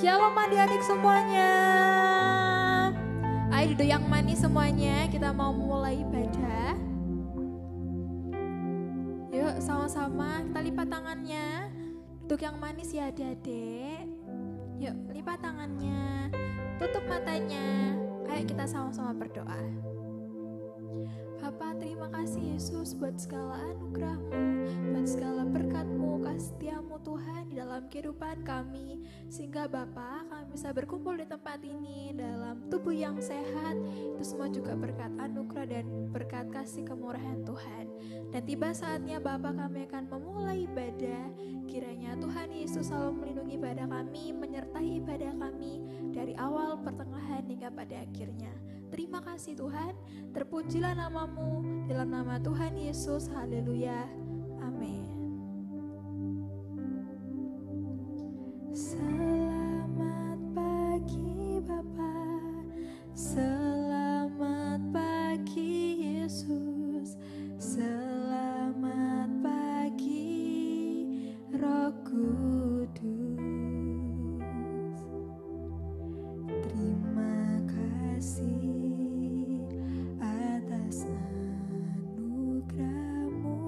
Shalom adik-adik semuanya. Ayo duduk yang manis semuanya, kita mau mulai ibadah. Yuk sama-sama kita lipat tangannya. Duduk yang manis ya adik-adik. Yuk lipat tangannya, tutup matanya. Ayo kita sama-sama berdoa. Bapa, terima kasih Yesus buat segala anugerah-Mu, buat segala berkat-Mu, kasih setia-Mu Tuhan di dalam kehidupan kami. Sehingga Bapa, kami bisa berkumpul di tempat ini dalam tubuh yang sehat. Itu semua juga berkat anugerah dan berkat kasih kemurahan Tuhan. Dan tiba saatnya Bapa, kami akan memulai ibadah. Kiranya Tuhan Yesus selalu melindungi ibadah kami, menyertai ibadah kami dari awal, pertengahan, hingga pada akhirnya. Terima kasih Tuhan, terpujilah nama-Mu, dalam nama Tuhan Yesus, haleluya, amin. Selamat pagi Bapa, selamat pagi Yesus, selamat pagi Roh Kudus. Terima kasih atas anugerah-Mu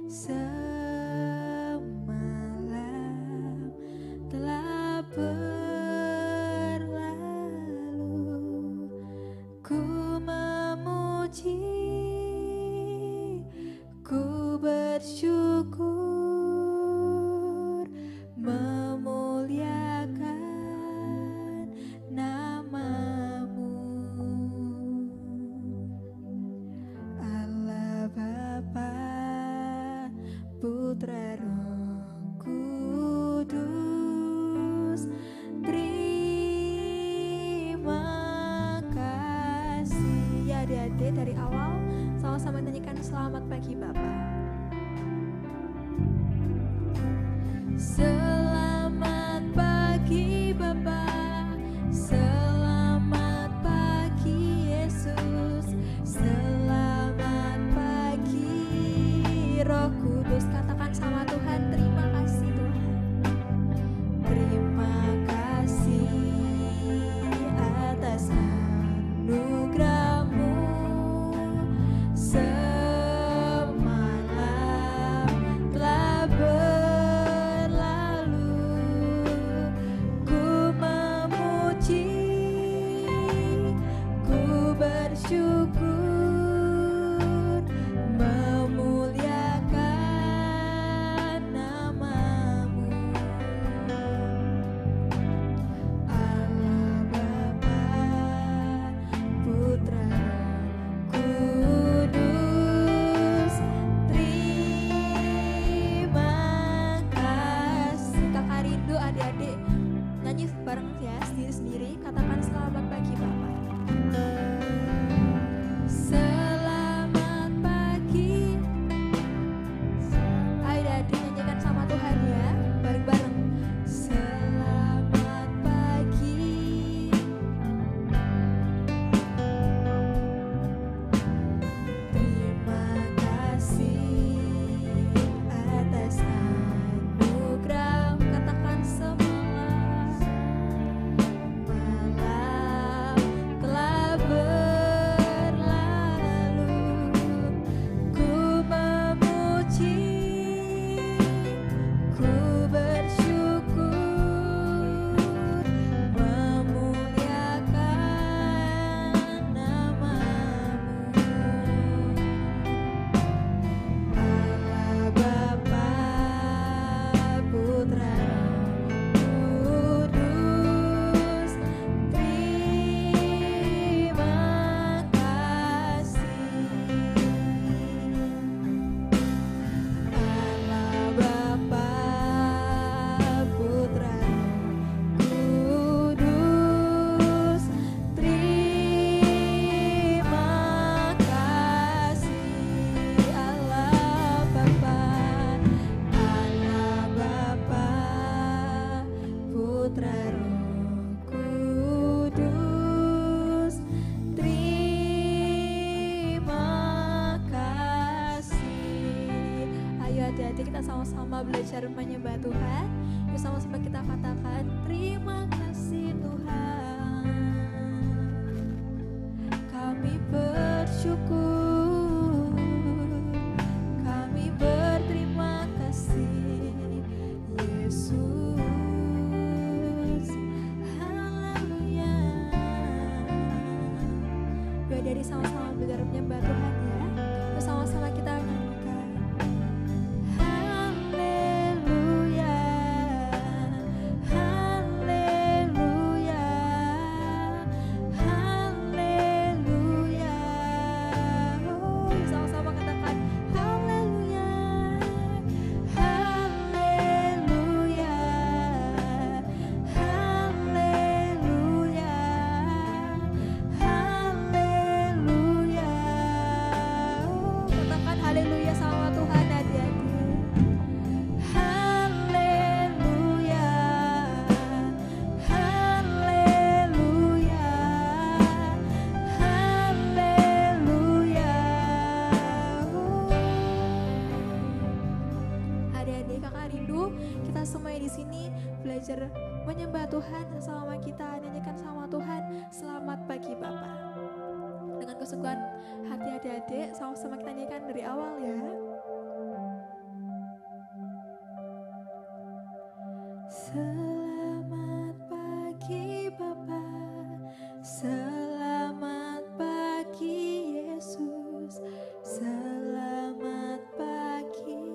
semalam telah berlalu. Ku memuji, ku bersyukur, memuliakan nama-Mu. Allah Bapa, Putra Roh Kudus, terima kasih. Ya adik-adik, dari awal sama-sama nyanyikan selamat pagi Bapa. Selamat pagi Bapa, selamat pagi Yesus, selamat pagi Roh Kudus. Katakan sama Tuhan, terima kasih Tuhan. Terima kasih atas anugerah-Mu semalam telah berlalu. Ku memuji, ku bersyukur, memuliakan Ayo adik-adik kita sama-sama belajar menyembah Tuhan. Yuk sama-sama kita katakan terima kasih Tuhan. Kami bersyukur, kami berterima kasih Yesus. Haleluya. Yuk dari sama-sama belajar menyembah Tuhan ya. Yuk sama-sama kita nyanyikan. Haleluya, haleluya, haleluya. Oh, sama-sama katakan haleluya, haleluya, haleluya, haleluya. Oh, katakan haleluya sama Tuhan adik-adik. Haleluya, haleluya, haleluya. Adik-adik kakak rindu kita semuanya di sini belajar menyembah Tuhan sama kita, nyanyikan sama Tuhan. Selamat pagi Bapa. Dengan kesungguhan hati adik-adik sama-sama kita nyanyikan dari awal ya. Selamat pagi Bapa, selamat pagi Yesus, selamat pagi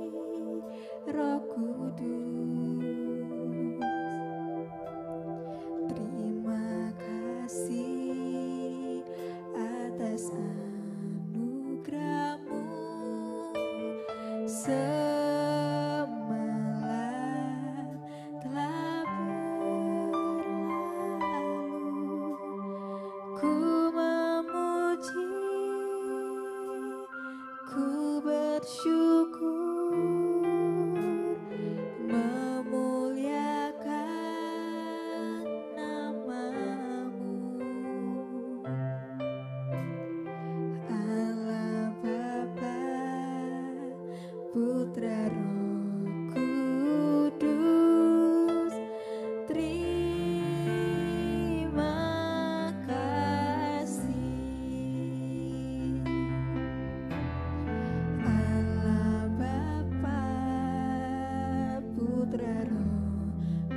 Roh Kudus. Terima kasih atas anugerah-Mu. Semalam telah berlalu, ku memuji, ku bersyukur, memuliakan nama-Mu. Allah Bapa, Putra Roh Kudus, terima kasih. Allah Bapa, Putra Roh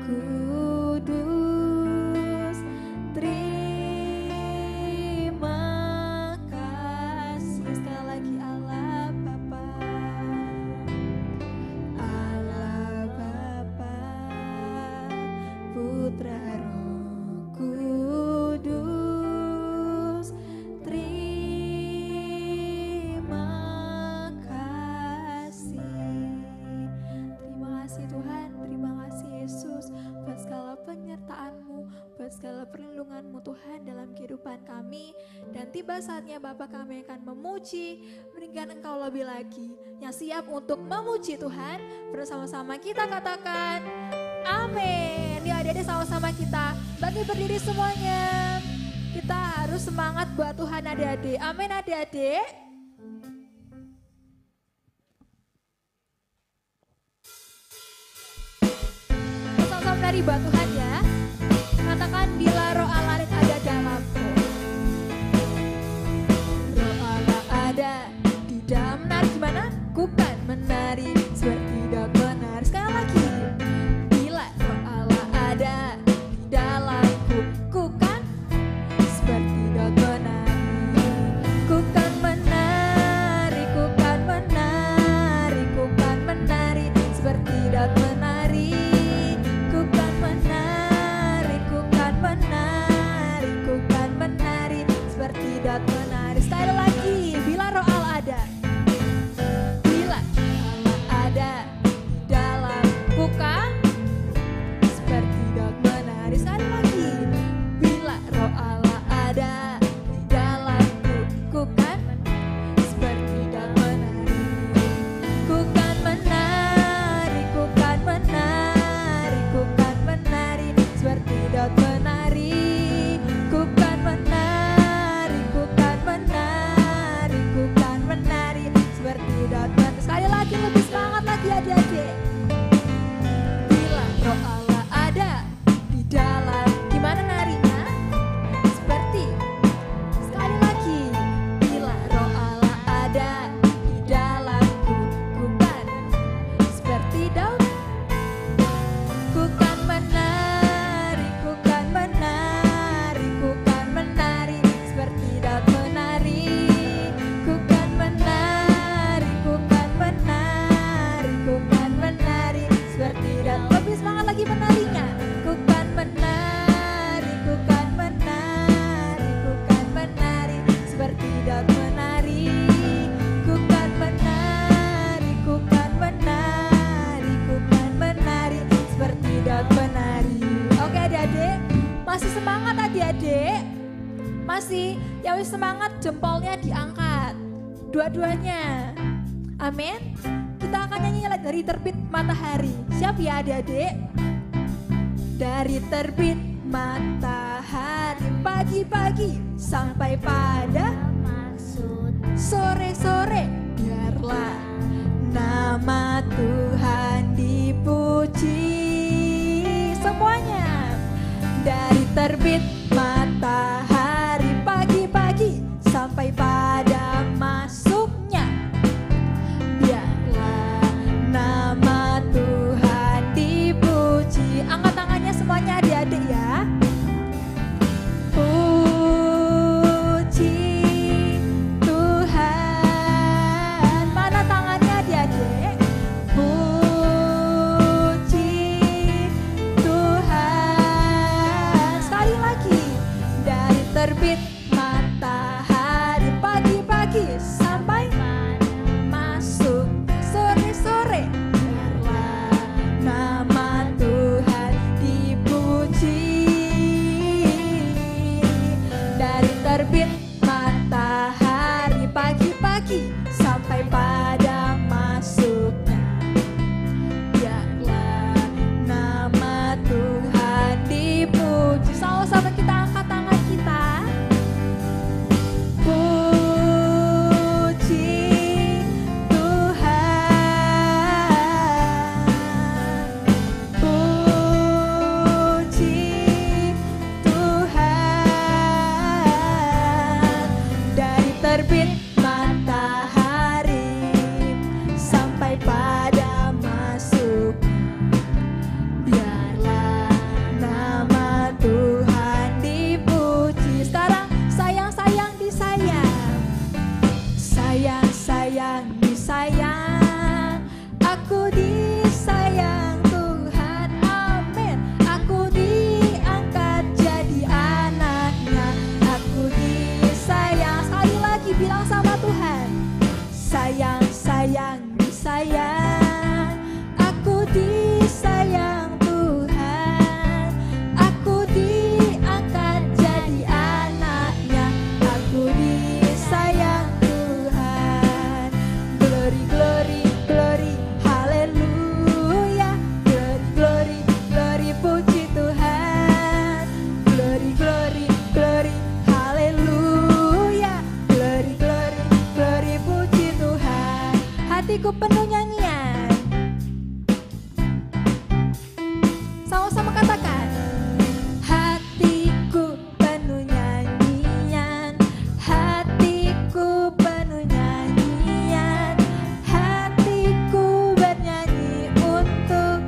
Kudus, terima kasih. Sekali lagi Allah Bapa, Allah Bapa, Putra Roh Kudus, terima kasih. Terima kasih Tuhan, terima kasih Yesus buat segala penyertaan-Mu, buat segala perlindungan-Mu Tuhan dalam kehidupan kami. Dan tiba saatnya Bapa kami akan memuji, meninggikan Engkau lebih lagi. Yang siap untuk memuji Tuhan, bersama-sama kita katakan amin. Ya adik-adik sama-sama kita bagi berdiri semuanya. Kita harus semangat buat Tuhan adik-adik. Amin adik-adik. Sama-sama menari buat Tuhan ya. Katakan bila roh Allah ada dalamku. Roh Allah ada di dalam menari. Gimana? Ku kan menari seperti tidak benar. Sekali lagi. Bila roh Allah ada di dalamku, ku kan seperti tidak menari. Ku kan menari, ku kan menari, ku kan menari seperti tidak menari. Ku kan menari, ku kan menari. lagi adik-adik. Bila Roh Allah ada di dalam, gimana narinya? Seperti sekali lagi. Bila Roh Allah ada di dalamku, ku kan seperti Daud. Ku kan menari, ku kan menari, ku kan menari seperti Daud menari. Ku kan menari, ku kan menari, ku kan menari seperti Daud. Lebih semangat lagi menarinya. Ku kan menari, ku kan menari, ku kan menari seperti Daud menari. Ku kan menari, ku kan menari, ku kan menari seperti Daud menari. Oke adik-adik, masih semangat adik-adik? Masih? Ya wis semangat, jempolnya diangkat dua-duanya. Amin. Kita akan nyanyi dari terbit matahari. Siap ya adik-adik? Dari terbit matahari pagi-pagi sampai pada sore-sore, biarlah nama Tuhan dipuji. Semuanya. Dari terbit matahari pagi-pagi sampai pada masuknya, biarlah nama Tuhan dipuji. Angkat tangannya semuanya adik-adik ya. Puji Tuhan. Mana tangannya adik-adik? Puji Tuhan. Sekali lagi. Dari terbit matahari pagi-pagi sampai masuk sore-sore, biarlah nama Tuhan dipuji. Dari terbit matahari pagi-pagi sampai pada masuknya, biarlah nama Tuhan dipuji. Sama-sama kita angkat tangan kita. Puji Tuhan. Puji Tuhan. Dari terbit matahari sampai pada masuk, biarlah nama Tuhan dipuji. Sekarang sayang-sayang disayang, sayang-sayang disayang. Aku disayang Tuhan, amin. Aku diangkat jadi anaknya. Aku disayang. Sekali lagi bilang sama Tuhan, sayang-sayang disayang. Aku disayang Tuhan. Aku diangkat jadi anaknya. Aku disayang Tuhan. Glory, glory, glory, haleluya. Glory, glory, glory, puji Tuhan. Glory, glory, glory, haleluya. Glory, glory, glory, puji Tuhan. Hatiku penuh nyanyian. Sama-sama katakan. Hatiku penuh nyanyian. Hatiku penuh nyanyian. Hatiku bernyanyi untuk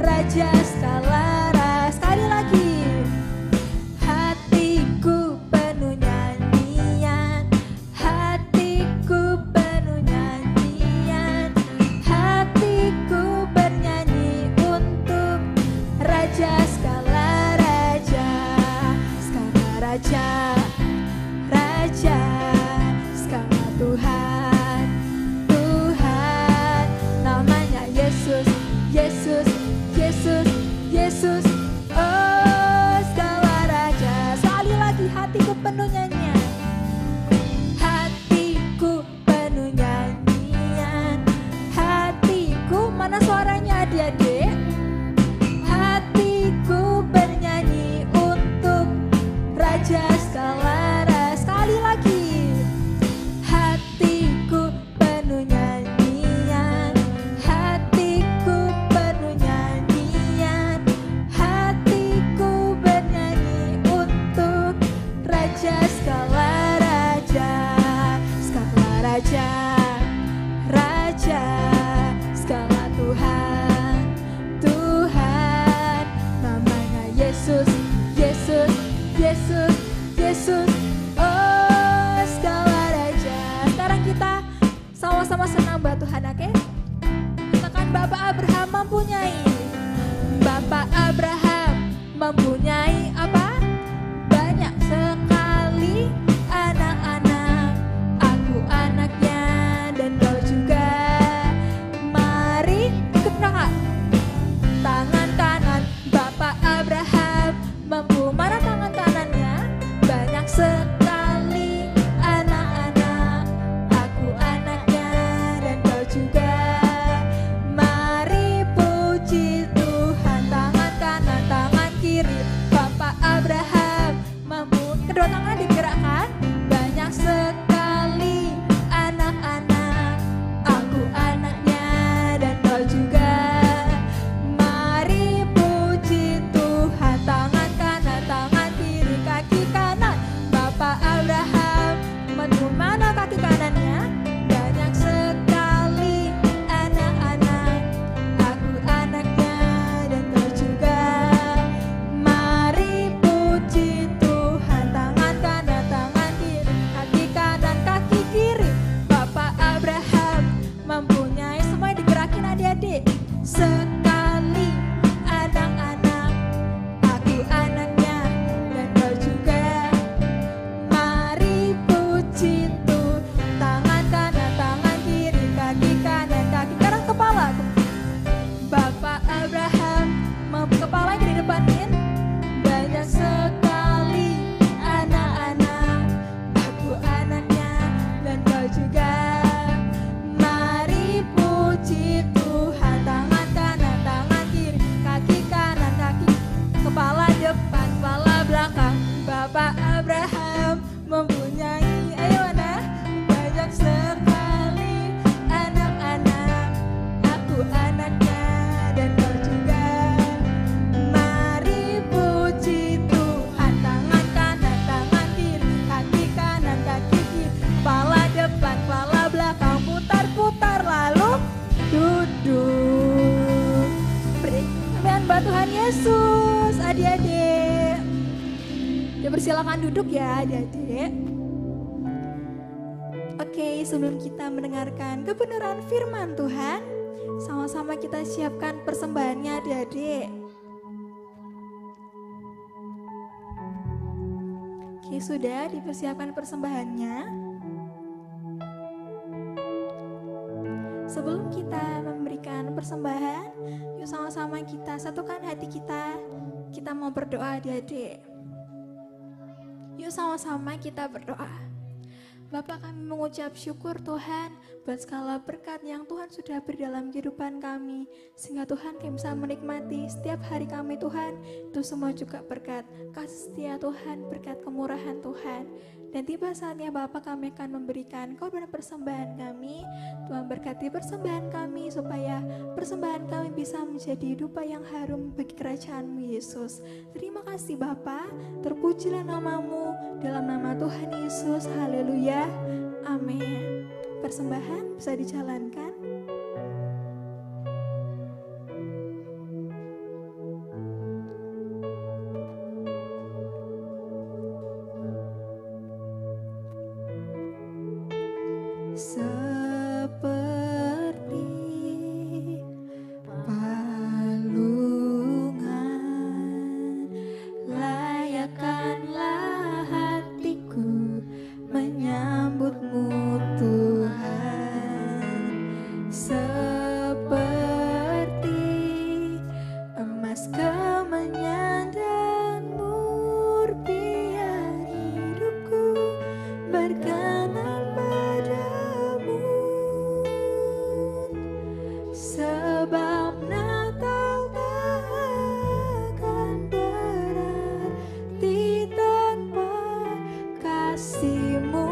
Raja Skala. Sekali lagi. Hatiku penuh nyanyian. Hatiku penuh nyanyian. Hatiku bernyanyi untuk Raja Skala Raja. Skala Raja. Raja. Skala Tuhan. Tuhan. Namanya Yesus. Yesus. Yesus. Yesus. Oh Skala Raja. Sekali lagi hatiku penuh nyanyian. Hatiku penuh nyanyian. Hatiku, mana suaranya adik-adik? Hatiku bernyanyi untuk Raja Skala. Sekali lagi. Hatiku penuh nyanyian. Hati mempunyai. Bapak Abraham mempunyai apa? Banyak sekali anak-anak. Aku anaknya dan kau juga. Mari ikut kakak. Tangan kanan Bapak Abraham mampu. Mana tangan kanannya? Banyak sekali anak-anak. Aku anaknya dan kau juga. Mari puji Tuhan. Tangan kanan, tangan kiri Bapak Abraham mampu. Kedua tangan digerakkan. Banyak sekali anak-anak. Aku anaknya dan kau juga. Mari puji Tuhan. Tangan kanan, tangan kiri, kaki kanan Bapak Abraham mampu. Mana kaki kanannya? Banyak sekali anak-anak. Aku anaknya dan kau juga. Mari puji Tuhan. Tangan kanan, tangan kiri, kaki kanan, kaki kiri Bapak Abraham mempunyai. Semua digerakin adik-adik. Sekali anak-anak. Aku anaknya dan kau juga. Mari puji Tuhan. Tangan kanan, tangan kiri, kaki kanan, kepala. Bapak Abraham mampu. Kepala di depanin. Banyak sekali anak-anak. Aku anaknya dan kau juga. Mari puji Tuhan. Tangan kanan, tangan kiri, kaki kanan, kepala depan, kepala belakang Bapak Abraham mempunyai. Ayo mana? Banyak sekali anak-anak. Aku anaknya dan kau juga. Mari puji Tuhan. Tangan kanan, tangan kiri, kaki kanan, kaki kiri, kepala depan, kepala belakang, putar-putar lalu duduk. Berikan buat Tuhan Yesus, adik-adik. Ya persilakan duduk ya adik-adik. Oke, sebelum kita mendengarkan kebenaran firman Tuhan, sama-sama kita siapkan persembahannya adik-adik. Oke, sudah dipersiapkan persembahannya. Sebelum kita memberikan persembahan, yuk sama-sama kita satukan hati kita. Kita mau berdoa adik-adik. Yuk sama-sama kita berdoa. Bapa, kami mengucap syukur Tuhan buat segala berkat yang Tuhan sudah beri dalam kehidupan kami. Sehingga Tuhan kami bisa menikmati setiap hari kami Tuhan. Itu semua juga berkat kasih setia Tuhan, berkat kemurahan Tuhan. Dan tiba saatnya Bapa, kami akan memberikan korban persembahan kami. Tuhan berkati persembahan kami supaya persembahan kami bisa menjadi dupa yang harum bagi kerajaan-Mu Yesus. Terima kasih Bapa, terpujilah nama-Mu dalam nama Tuhan Yesus. Haleluya. Amin. Persembahan bisa dijalankan. Seperti palungan, layakkanlah hatiku menyambut-Mu Tuhan. Seperti emas kemenyan dan murni, hidupku berkenan padamu. Sebab Natal takkan berarti tanpa kasih-Mu.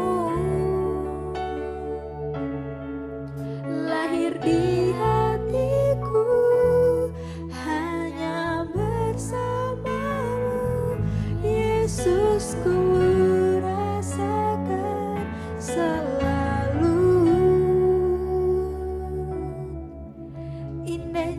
Lahir di hatiku hanya bersama-Mu, Yesus, ku rasakan selalu. Indah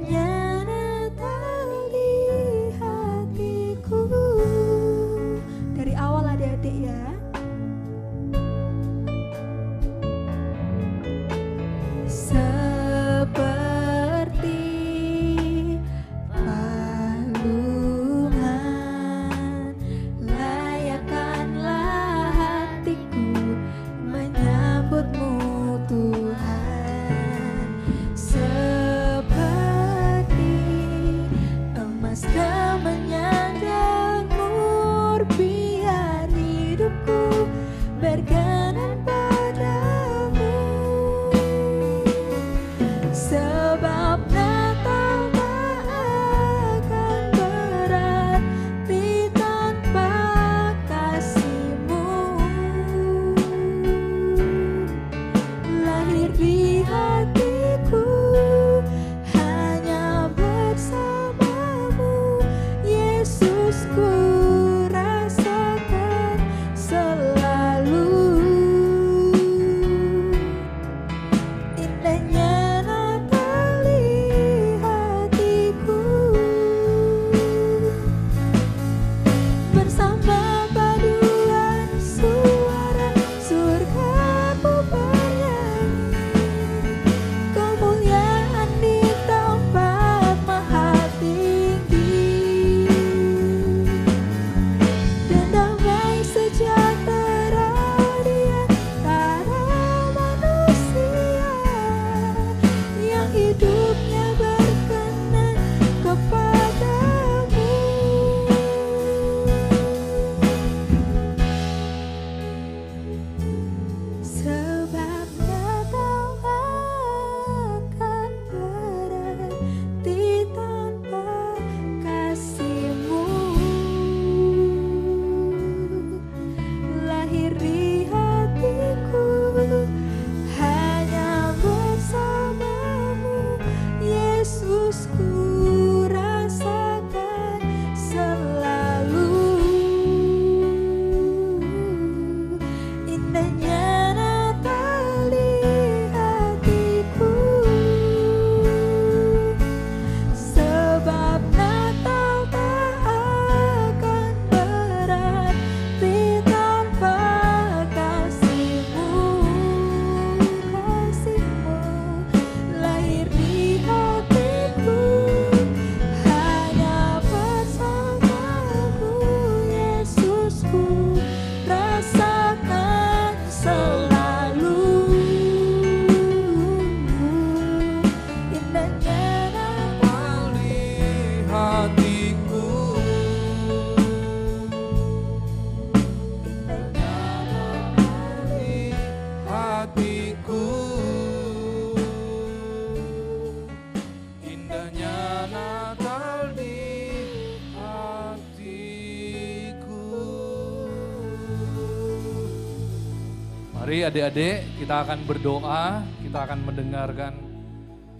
Mari adik-adik kita akan berdoa, kita akan mendengarkan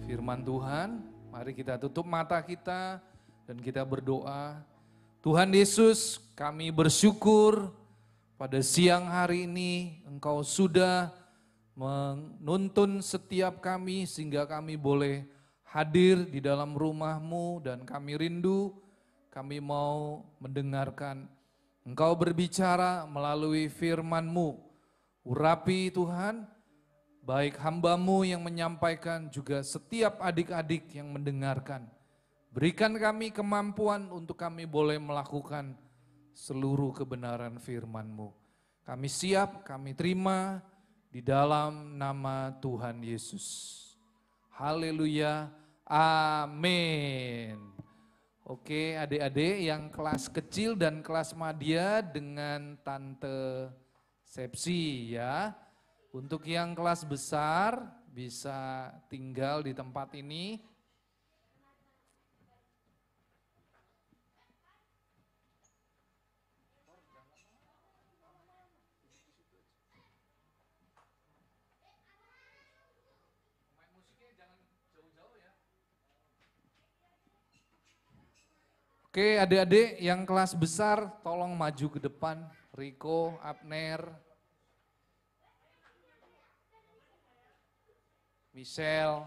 firman Tuhan. Mari kita tutup mata kita dan kita berdoa. Tuhan Yesus, kami bersyukur pada siang hari ini Engkau sudah menuntun setiap kami sehingga kami boleh hadir di dalam rumah-Mu dan kami rindu, kami mau mendengarkan Engkau berbicara melalui firman-Mu. Urapi Tuhan, baik hamba-Mu yang menyampaikan juga setiap adik-adik yang mendengarkan. Berikan kami kemampuan untuk kami boleh melakukan seluruh kebenaran firman-Mu. Kami siap, kami terima di dalam nama Tuhan Yesus. Haleluya, amin. Oke adik-adik yang kelas kecil dan kelas madya dengan Tante Sepsi ya. Untuk yang kelas besar bisa tinggal di tempat ini. Oke adik-adik yang kelas besar tolong maju ke depan. Riko, Abner, Michelle,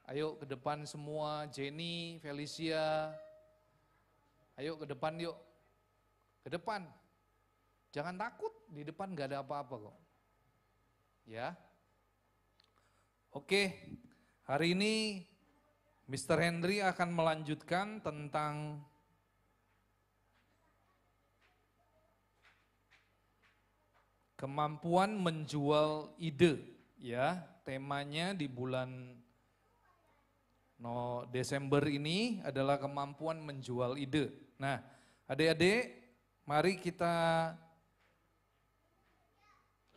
ayo ke depan semua, Jenny, Felicia, ayo ke depan yuk, ke depan. Jangan takut, di depan gak ada apa-apa kok. Ya. Oke, hari ini Mr. Henry akan melanjutkan tentang kemampuan menjual ide, ya. Temanya di bulan Desember ini adalah kemampuan menjual ide. Nah, adik-adik, mari kita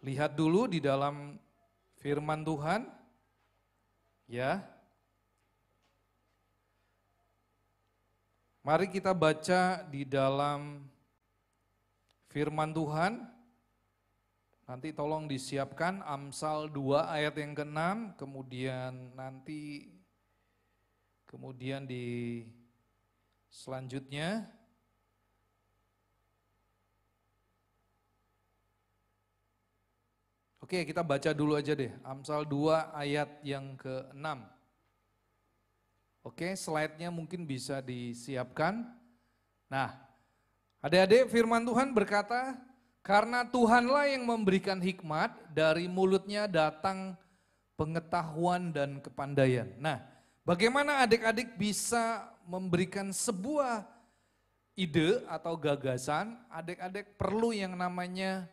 lihat dulu di dalam firman Tuhan, ya. Mari kita baca di dalam firman Tuhan. Nanti tolong disiapkan Amsal 2 ayat yang ke-6, kemudian di selanjutnya. Oke, kita baca dulu aja deh, Amsal 2 ayat yang ke-6. Oke, slide-nya mungkin bisa disiapkan. Nah, adik-adik firman Tuhan berkata, karena Tuhanlah yang memberikan hikmat, dari mulutnya datang pengetahuan dan kepandaian. Nah, bagaimana adik-adik bisa memberikan sebuah ide atau gagasan, adik-adik perlu yang namanya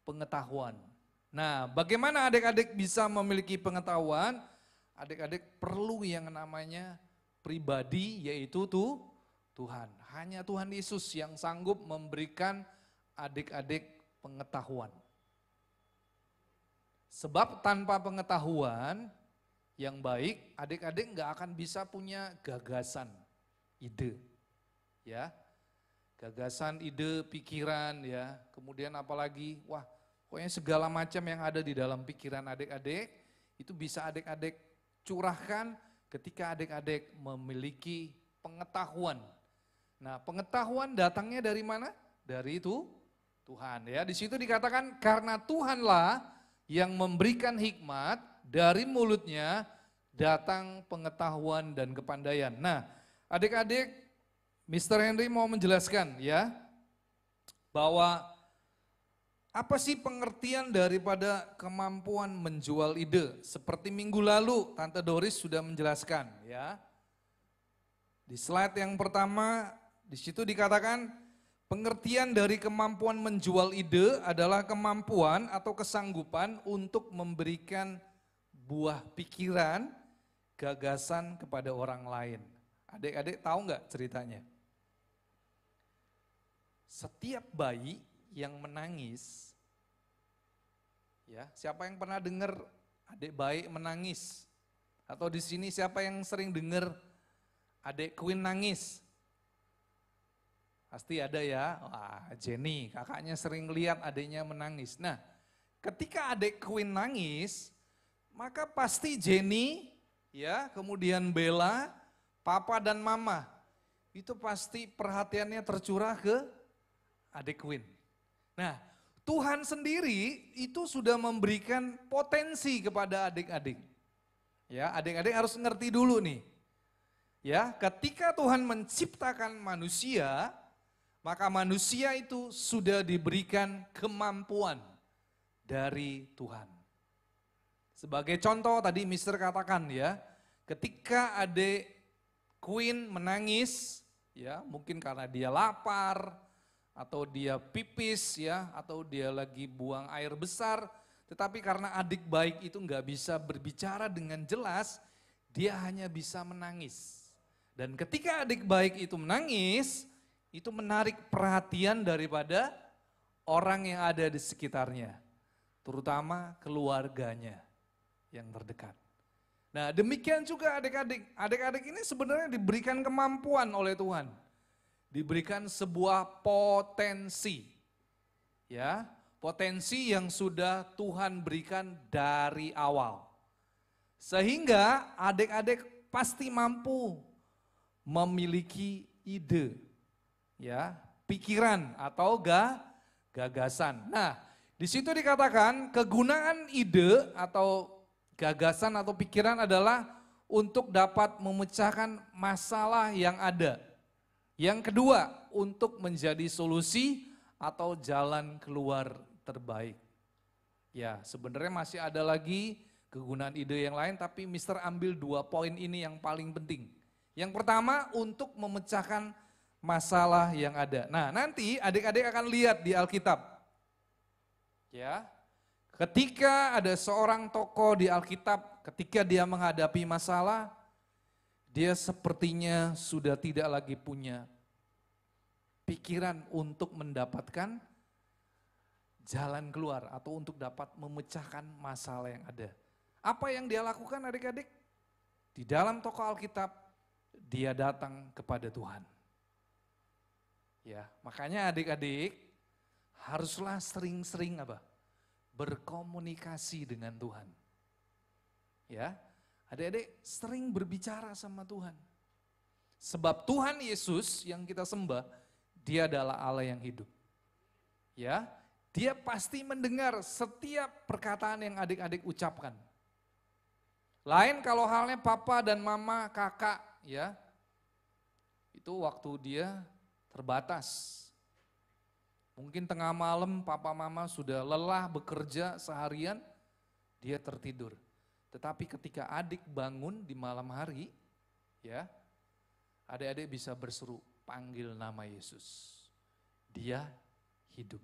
pengetahuan. Nah, bagaimana adik-adik bisa memiliki pengetahuan? Adik-adik perlu yang namanya pribadi, yaitu Tuhan. Hanya Tuhan Yesus yang sanggup memberikan adik-adik pengetahuan. Sebab tanpa pengetahuan yang baik, adik-adik nggak akan bisa punya gagasan, ide, ya, gagasan, ide, pikiran, ya. Kemudian apalagi, wah, pokoknya segala macam yang ada di dalam pikiran adik-adik itu bisa adik-adik curahkan ketika adik-adik memiliki pengetahuan. Nah, pengetahuan datangnya dari mana? Dari itu Tuhan, ya. Di situ dikatakan karena Tuhanlah yang memberikan hikmat, dari mulutnya datang pengetahuan dan kepandaian. Nah, adik-adik, Mr. Henry mau menjelaskan ya bahwa apa sih pengertian daripada kemampuan menjual ide? Seperti minggu lalu Tante Doris sudah menjelaskan ya. Di slide yang pertama di situ dikatakan pengertian dari kemampuan menjual ide adalah kemampuan atau kesanggupan untuk memberikan buah pikiran, gagasan kepada orang lain. Adik-adik tahu nggak ceritanya? Setiap bayi yang menangis, ya, siapa yang pernah dengar adik bayi menangis? Atau di sini siapa yang sering dengar adik Queen nangis? Pasti ada ya, wah Jenny, kakaknya sering lihat adiknya menangis. Nah, ketika adik Queen nangis, maka pasti Jenny, ya, kemudian Bella, papa dan mama, itu pasti perhatiannya tercurah ke adik Queen. Nah, Tuhan sendiri itu sudah memberikan potensi kepada adik-adik. Ya, adik-adik harus ngerti dulu nih. Ya, ketika Tuhan menciptakan manusia, maka manusia itu sudah diberikan kemampuan dari Tuhan. Sebagai contoh tadi Mister katakan ya, ketika adik Queen menangis, ya mungkin karena dia lapar, atau dia pipis ya, atau dia lagi buang air besar, tetapi karena adik baik itu nggak bisa berbicara dengan jelas, dia hanya bisa menangis. Dan ketika adik baik itu menangis, itu menarik perhatian daripada orang yang ada di sekitarnya, terutama keluarganya yang terdekat. Nah, demikian juga adik-adik. Adik-adik ini sebenarnya diberikan kemampuan oleh Tuhan. Diberikan sebuah potensi. Ya, potensi yang sudah Tuhan berikan dari awal. Sehingga adik-adik pasti mampu memiliki ide, ya, pikiran atau gagasan. Nah, di situ dikatakan kegunaan ide atau gagasan atau pikiran adalah untuk dapat memecahkan masalah yang ada. Yang kedua, untuk menjadi solusi atau jalan keluar terbaik. Ya, sebenarnya masih ada lagi kegunaan ide yang lain, tapi Mister ambil 2 poin ini yang paling penting. Yang pertama, untuk memecahkan masalah yang ada. Nah, nanti adik-adik akan lihat di Alkitab. Ya, ketika ada seorang tokoh di Alkitab, ketika dia menghadapi masalah, dia sepertinya sudah tidak lagi punya pikiran untuk mendapatkan jalan keluar atau untuk dapat memecahkan masalah yang ada. Apa yang dia lakukan adik-adik? Di dalam tokoh Alkitab, dia datang kepada Tuhan. Ya, makanya adik-adik haruslah sering-sering apa? Berkomunikasi dengan Tuhan. Ya, adik-adik sering berbicara sama Tuhan. Sebab Tuhan Yesus yang kita sembah, dia adalah Allah yang hidup. Ya, dia pasti mendengar setiap perkataan yang adik-adik ucapkan. Lain kalau halnya papa dan mama, kakak, ya. Itu waktu dia terbatas. Mungkin tengah malam papa mama sudah lelah bekerja seharian, dia tertidur. Tetapi ketika adik bangun di malam hari, ya, adik-adik bisa berseru, panggil nama Yesus. Dia hidup.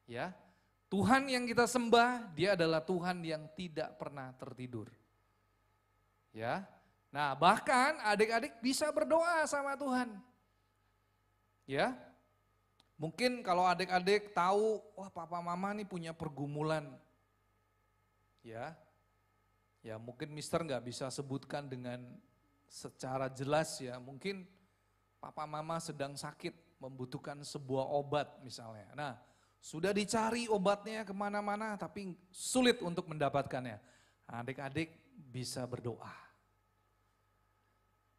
Ya, Tuhan yang kita sembah, dia adalah Tuhan yang tidak pernah tertidur. Ya. Nah, bahkan adik-adik bisa berdoa sama Tuhan. Ya. Mungkin kalau adik-adik tahu, wah papa mama nih punya pergumulan. Ya. Ya, mungkin Mister nggak bisa sebutkan dengan secara jelas ya. Mungkin papa mama sedang sakit, membutuhkan sebuah obat misalnya. Nah, sudah dicari obatnya kemana-mana tapi sulit untuk mendapatkannya. Adik-adik bisa berdoa.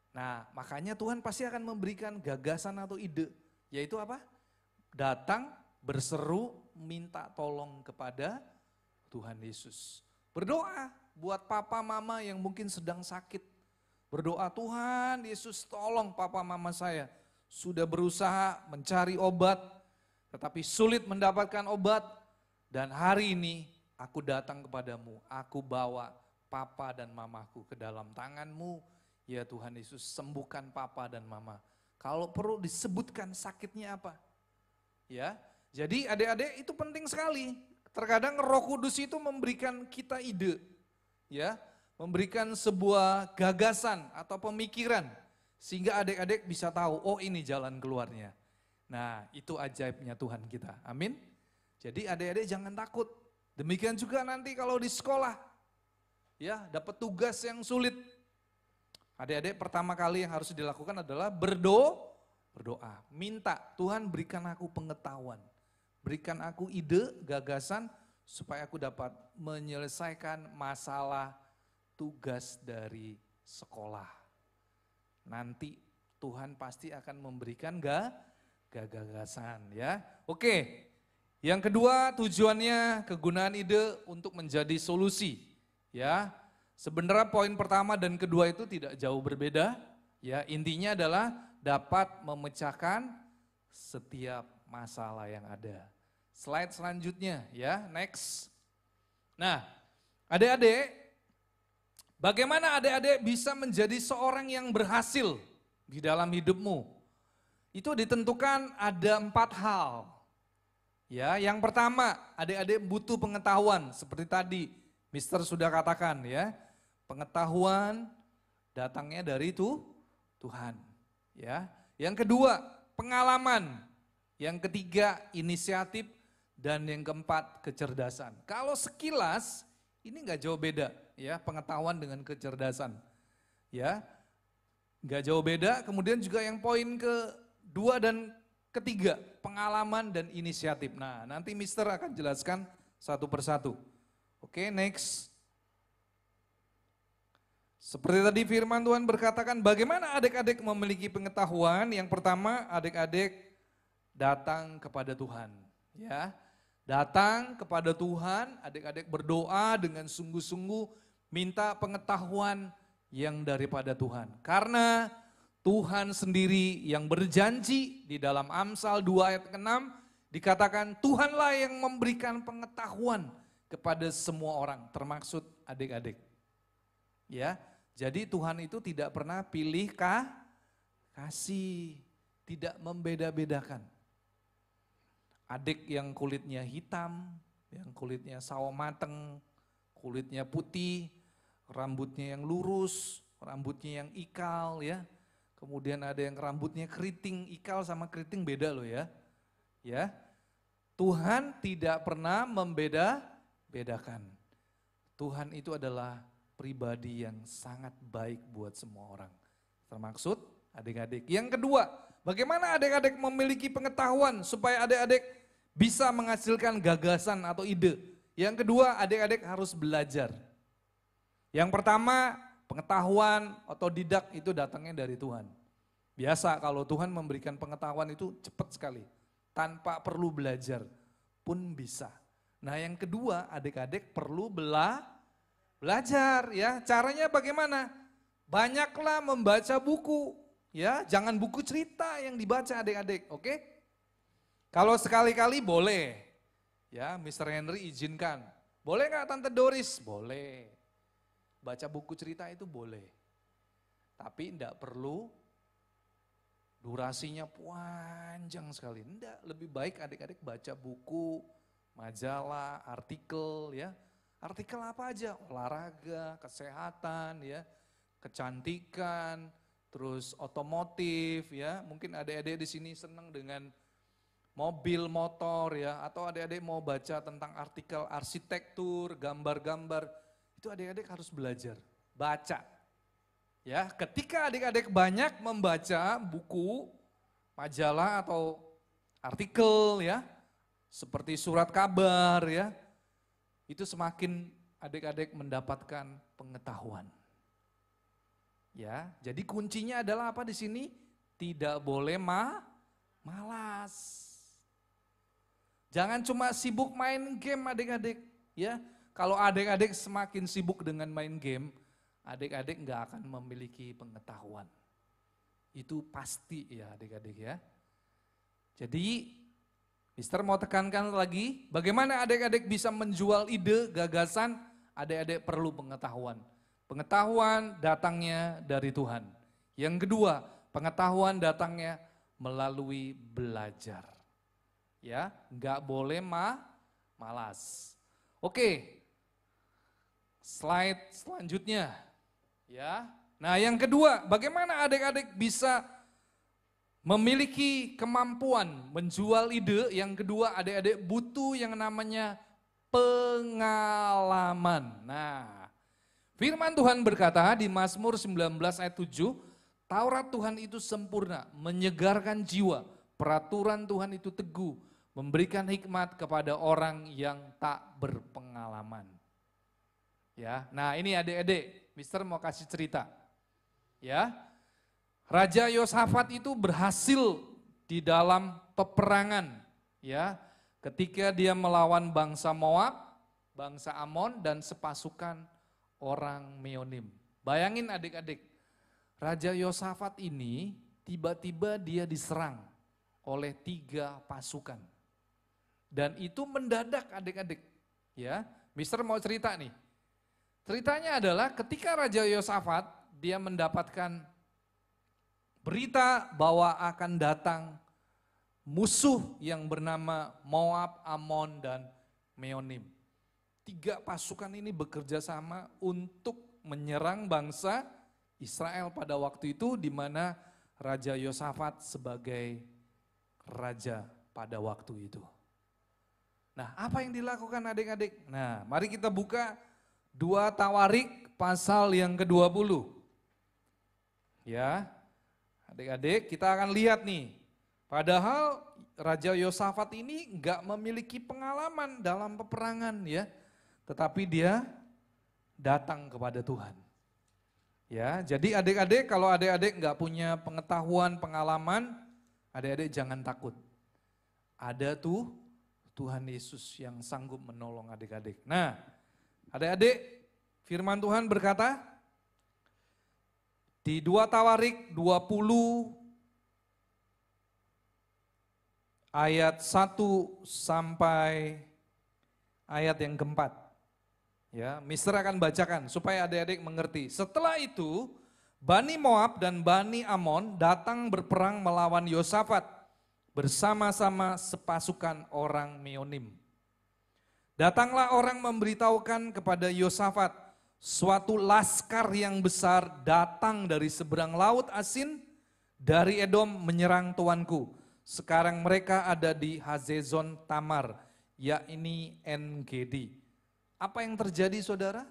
Nah, makanya Tuhan pasti akan memberikan gagasan atau ide. Yaitu apa? Datang, berseru, minta tolong kepada Tuhan Yesus. Berdoa buat papa mama yang mungkin sedang sakit. Berdoa, Tuhan Yesus tolong papa mama saya. Sudah berusaha mencari obat, tetapi sulit mendapatkan obat, dan hari ini aku datang kepadamu, aku bawa papa dan mamaku ke dalam tanganmu, ya Tuhan Yesus sembuhkan papa dan mama. Kalau perlu disebutkan sakitnya apa. Ya, jadi adik-adik itu penting sekali, terkadang Roh Kudus itu memberikan kita ide, ya, memberikan sebuah gagasan atau pemikiran, sehingga adik-adik bisa tahu, oh ini jalan keluarnya. Nah, itu ajaibnya Tuhan kita. Amin. Jadi adik-adik jangan takut. Demikian juga nanti kalau di sekolah, ya, dapat tugas yang sulit. Adik-adik pertama kali yang harus dilakukan adalah berdoa. Minta, Tuhan berikan aku pengetahuan. Berikan aku ide, gagasan, supaya aku dapat menyelesaikan masalah tugas dari sekolah. Nanti Tuhan pasti akan memberikan gagasan ya. Oke, yang kedua tujuannya kegunaan ide untuk menjadi solusi ya. Sebenarnya poin pertama dan kedua itu tidak jauh berbeda ya. Intinya adalah dapat memecahkan setiap masalah yang ada. Slide selanjutnya ya, next. Nah, adik-adik, bagaimana adik-adik bisa menjadi seorang yang berhasil di dalam hidupmu? Itu ditentukan ada 4 hal. Ya, yang pertama, adik-adik butuh pengetahuan seperti tadi Mister sudah katakan ya. Pengetahuan datangnya dari Tuhan, ya. Yang kedua, pengalaman. Yang ketiga, inisiatif. Dan yang keempat, kecerdasan. Kalau sekilas, ini nggak jauh beda, ya, pengetahuan dengan kecerdasan, ya, nggak jauh beda. Kemudian juga yang poin kedua dan ketiga, pengalaman dan inisiatif. Nah, nanti Mister akan jelaskan satu persatu. Oke, next. Seperti tadi firman Tuhan berkatakan, bagaimana adik-adik memiliki pengetahuan? Yang pertama, adik-adik datang kepada Tuhan, ya. Datang kepada Tuhan, adik-adik berdoa dengan sungguh-sungguh minta pengetahuan yang daripada Tuhan. Karena Tuhan sendiri yang berjanji di dalam Amsal 2 ayat 6 dikatakan Tuhanlah yang memberikan pengetahuan kepada semua orang, termaksud adik-adik. Ya, jadi Tuhan itu tidak pernah pilih kasih, tidak membeda-bedakan. Adik yang kulitnya hitam, yang kulitnya sawo mateng, kulitnya putih, rambutnya yang lurus, rambutnya yang ikal ya. Kemudian ada yang rambutnya keriting, ikal sama keriting beda loh ya. Ya. Tuhan tidak pernah membeda-bedakan. Tuhan itu adalah pribadi yang sangat baik buat semua orang. Termaksud adik-adik. Yang kedua, bagaimana adik-adik memiliki pengetahuan supaya adik-adik bisa menghasilkan gagasan atau ide. Yang kedua, adik-adik harus belajar. Yang pertama, pengetahuan otodidak itu datangnya dari Tuhan. Biasa kalau Tuhan memberikan pengetahuan itu cepat sekali. Tanpa perlu belajar pun bisa. Nah yang kedua, adik-adik perlu belajar ya. Caranya bagaimana? Banyaklah membaca buku. Ya, jangan buku cerita yang dibaca adik-adik, oke? Kalau sekali-kali boleh, ya Mr. Henry izinkan. Boleh nggak Tante Doris? Boleh. Baca buku cerita itu boleh. Tapi enggak perlu durasinya panjang sekali. Enggak, lebih baik adik-adik baca buku, majalah, artikel ya. Artikel apa aja? Olahraga, kesehatan ya, kecantikan, terus otomotif ya, mungkin adik-adik di sini senang dengan mobil, motor ya, atau adik-adik mau baca tentang artikel arsitektur, gambar-gambar, itu adik-adik harus belajar, baca. Ya, ketika adik-adik banyak membaca buku, majalah atau artikel ya, seperti surat kabar ya, itu semakin adik-adik mendapatkan pengetahuan. Ya, jadi kuncinya adalah apa di sini? Tidak boleh malas. Jangan cuma sibuk main game adik-adik, ya. Kalau adik-adik semakin sibuk dengan main game, adik-adik nggak akan memiliki pengetahuan. Itu pasti ya adik-adik ya. Jadi, Mister mau tekankan lagi, bagaimana adik-adik bisa menjual ide, gagasan, adik-adik perlu pengetahuan. Pengetahuan datangnya dari Tuhan. Yang kedua, pengetahuan datangnya melalui belajar. Ya, nggak boleh malas. Oke, slide selanjutnya. Ya, nah yang kedua, bagaimana adik-adik bisa memiliki kemampuan menjual ide? Yang kedua, adik-adik butuh yang namanya pengalaman. Nah, firman Tuhan berkata di Mazmur 19 ayat 7, Taurat Tuhan itu sempurna, menyegarkan jiwa, peraturan Tuhan itu teguh, memberikan hikmat kepada orang yang tak berpengalaman. Ya, nah ini adik-adik, Mister mau kasih cerita. Ya, Raja Yosafat itu berhasil di dalam peperangan, ya, ketika dia melawan bangsa Moab, bangsa Amon dan sepasukan orang Meonim. Bayangin adik-adik, Raja Yosafat ini tiba-tiba dia diserang oleh 3 pasukan. Dan itu mendadak adik-adik. Ya, Mister mau cerita nih. Ceritanya adalah ketika Raja Yosafat dia mendapatkan berita bahwa akan datang musuh yang bernama Moab, Amon, dan Meonim. 3 pasukan ini bekerja sama untuk menyerang bangsa Israel pada waktu itu, di mana Raja Yosafat sebagai raja pada waktu itu. Nah, apa yang dilakukan adik-adik? Nah, mari kita buka 2 Tawarik pasal yang ke-20. Ya, adik-adik kita akan lihat nih, padahal Raja Yosafat ini enggak memiliki pengalaman dalam peperangan ya, tetapi dia datang kepada Tuhan. Ya, jadi adik-adik kalau adik-adik enggak punya pengetahuan, pengalaman, adik-adik jangan takut. Ada tuh Tuhan Yesus yang sanggup menolong adik-adik. Nah, adik-adik firman Tuhan berkata di 2 Tawarik 20 ayat 1 sampai ayat yang keempat. Ya, Mister akan bacakan supaya adik-adik mengerti. Setelah itu, Bani Moab dan Bani Amon datang berperang melawan Yosafat bersama-sama sepasukan orang Meonim. Datanglah orang memberitahukan kepada Yosafat, suatu laskar yang besar datang dari seberang laut Asin, dari Edom menyerang tuanku. Sekarang mereka ada di Hazezon Tamar, yakni En-Gedi. Apa yang terjadi saudara?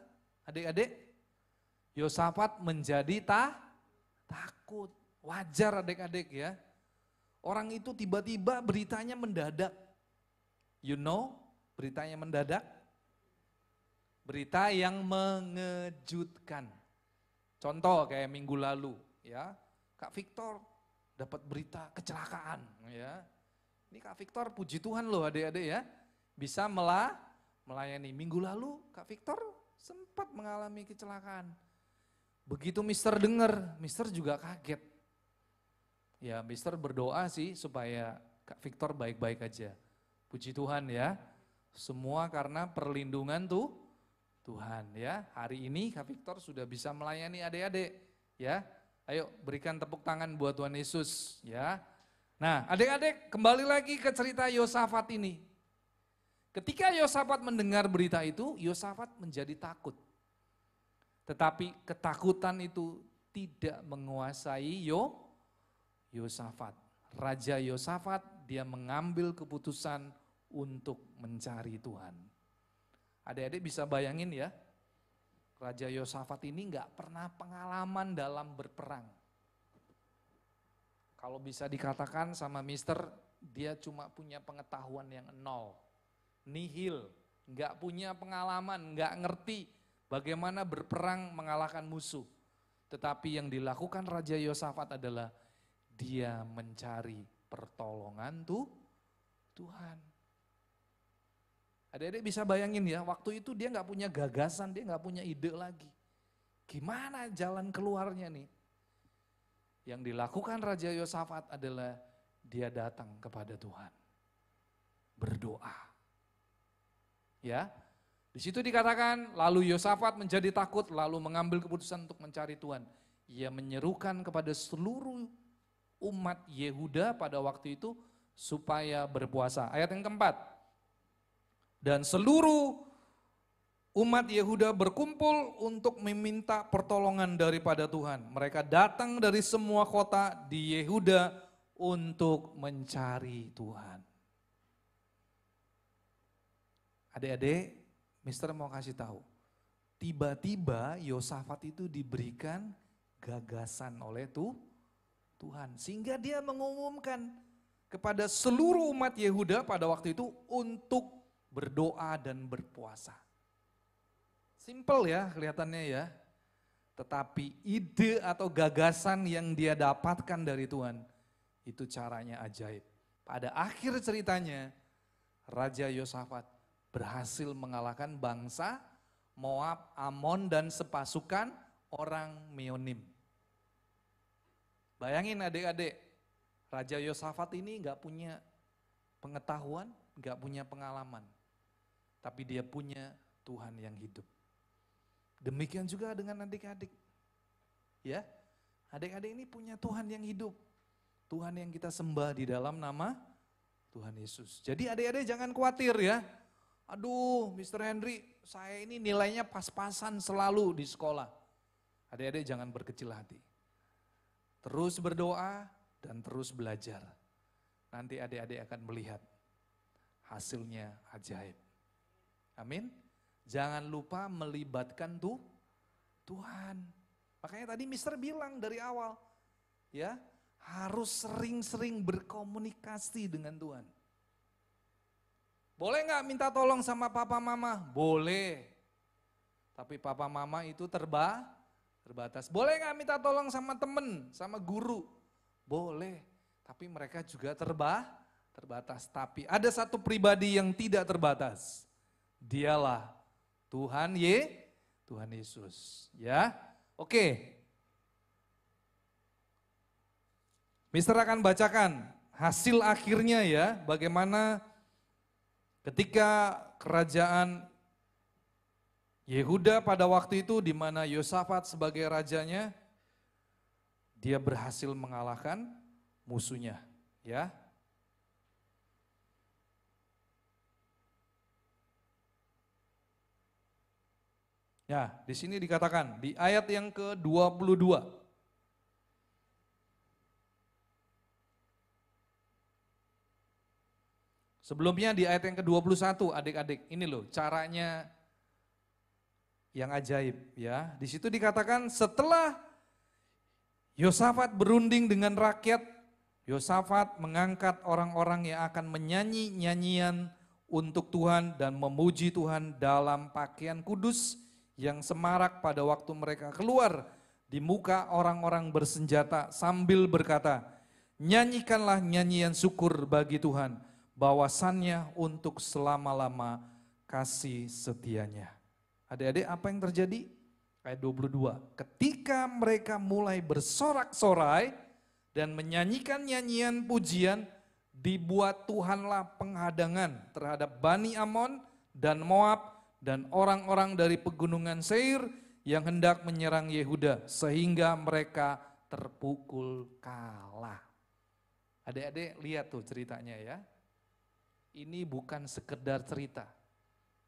Adik-adik? Yosafat menjadi takut. Wajar adik-adik ya. Orang itu tiba-tiba beritanya mendadak. You know, beritanya mendadak? Berita yang mengejutkan. Contoh kayak minggu lalu ya, Kak Victor dapat berita kecelakaan ya. Ini Kak Victor puji Tuhan loh adik-adik ya, bisa melayani. Minggu lalu Kak Victor sempat mengalami kecelakaan. Begitu Mister dengar, Mister juga kaget. Ya Mister berdoa sih supaya Kak Victor baik-baik aja. Puji Tuhan ya, semua karena perlindungan Tuhan ya. Hari ini Kak Victor sudah bisa melayani adik-adik ya. Ayo berikan tepuk tangan buat Tuhan Yesus ya. Nah adik-adik kembali lagi ke cerita Yosafat ini. Ketika Yosafat mendengar berita itu, Yosafat menjadi takut. Tetapi ketakutan itu tidak menguasai Yosafat. Raja Yosafat dia mengambil keputusan untuk mencari Tuhan. Adik-adik bisa bayangin ya, Raja Yosafat ini enggak pernah pengalaman dalam berperang. Kalau bisa dikatakan sama Mister, dia cuma punya pengetahuan yang 0, nihil, enggak punya pengalaman, enggak ngerti bagaimana berperang mengalahkan musuh. Tetapi yang dilakukan Raja Yosafat adalah dia mencari pertolongan Tuhan. Adik-adik bisa bayangin ya, waktu itu dia nggak punya gagasan, dia nggak punya ide lagi. Gimana jalan keluarnya nih? Yang dilakukan Raja Yosafat adalah dia datang kepada Tuhan, berdoa. Ya, di situ dikatakan lalu Yosafat menjadi takut, lalu mengambil keputusan untuk mencari Tuhan. Ia menyerukan kepada seluruh umat Yehuda pada waktu itu supaya berpuasa. Ayat yang keempat. Dan seluruh umat Yehuda berkumpul untuk meminta pertolongan daripada Tuhan. Mereka datang dari semua kota di Yehuda untuk mencari Tuhan. Adik-adik, Mister mau kasih tahu. Tiba-tiba Yosafat itu diberikan gagasan oleh Tuhan. Sehingga dia mengumumkan kepada seluruh umat Yehuda pada waktu itu untuk berdoa dan berpuasa. Simple ya kelihatannya ya. Tetapi ide atau gagasan yang dia dapatkan dari Tuhan, itu caranya ajaib. Pada akhir ceritanya, Raja Yosafat berhasil mengalahkan bangsa Moab, Amon, dan sepasukan orang Meonim. Bayangin adik-adik, Raja Yosafat ini gak punya pengetahuan, gak punya pengalaman. Tapi dia punya Tuhan yang hidup. Demikian juga dengan adik-adik. Ya, adik-adik ini punya Tuhan yang hidup. Tuhan yang kita sembah di dalam nama Tuhan Yesus. Jadi adik-adik jangan khawatir ya. Aduh, Mr. Henry, saya ini nilainya pas-pasan selalu di sekolah. Adik-adik jangan berkecil hati. Terus berdoa dan terus belajar. Nanti adik-adik akan melihat hasilnya ajaib. Amin. Jangan lupa melibatkan Tuhan. Makanya tadi Mister bilang dari awal, ya harus sering-sering berkomunikasi dengan Tuhan. Boleh nggak minta tolong sama papa mama? Boleh. Tapi papa mama itu terbatas. Boleh nggak minta tolong sama temen, sama guru? Boleh. Tapi mereka juga terbatas. Tapi ada satu pribadi yang tidak terbatas. Dialah Tuhan Yesus. Ya, oke. Mister akan bacakan hasil akhirnya ya, bagaimana ketika kerajaan Yehuda pada waktu itu di mana Yosafat sebagai rajanya, dia berhasil mengalahkan musuhnya, ya. Ya, di sini dikatakan di ayat yang ke-22. Sebelumnya di ayat yang ke-21, adik-adik, ini loh caranya yang ajaib ya. Di situ dikatakan setelah Yosafat berunding dengan rakyat, Yosafat mengangkat orang-orang yang akan menyanyi nyanyian untuk Tuhan dan memuji Tuhan dalam pakaian kudus yang semarak pada waktu mereka keluar di muka orang-orang bersenjata sambil berkata, nyanyikanlah nyanyian syukur bagi Tuhan, bahwasannya untuk selama-lama kasih setianya. Adik-adik apa yang terjadi? Ayat 22, ketika mereka mulai bersorak-sorai dan menyanyikan nyanyian pujian, dibuat Tuhanlah penghadangan terhadap Bani Amon dan Moab dan orang-orang dari pegunungan Seir yang hendak menyerang Yehuda sehingga mereka terpukul kalah. Adik-adik lihat tuh ceritanya ya. Ini bukan sekedar cerita,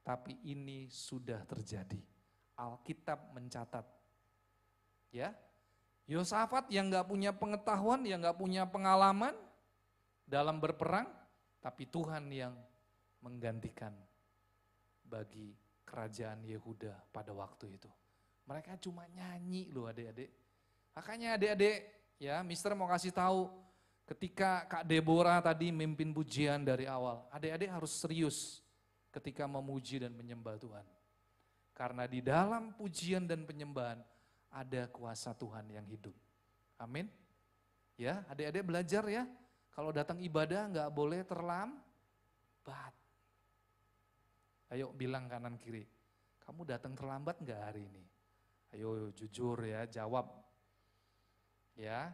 tapi ini sudah terjadi. Alkitab mencatat. Ya, Yosafat yang gak punya pengetahuan, yang gak punya pengalaman dalam berperang, tapi Tuhan yang menggantikan bagi kerajaan Yehuda pada waktu itu. Mereka cuma nyanyi loh adik-adik. Makanya adik-adik ya, Mister mau kasih tahu ketika Kak Deborah tadi mimpin pujian dari awal, adik-adik harus serius ketika memuji dan menyembah Tuhan. Karena di dalam pujian dan penyembahan ada kuasa Tuhan yang hidup. Amin. Ya, adik-adik belajar ya. Kalau datang ibadah nggak boleh terlambat. Ayo bilang kanan kiri, kamu datang terlambat nggak hari ini? Ayo jujur ya, jawab. Ya,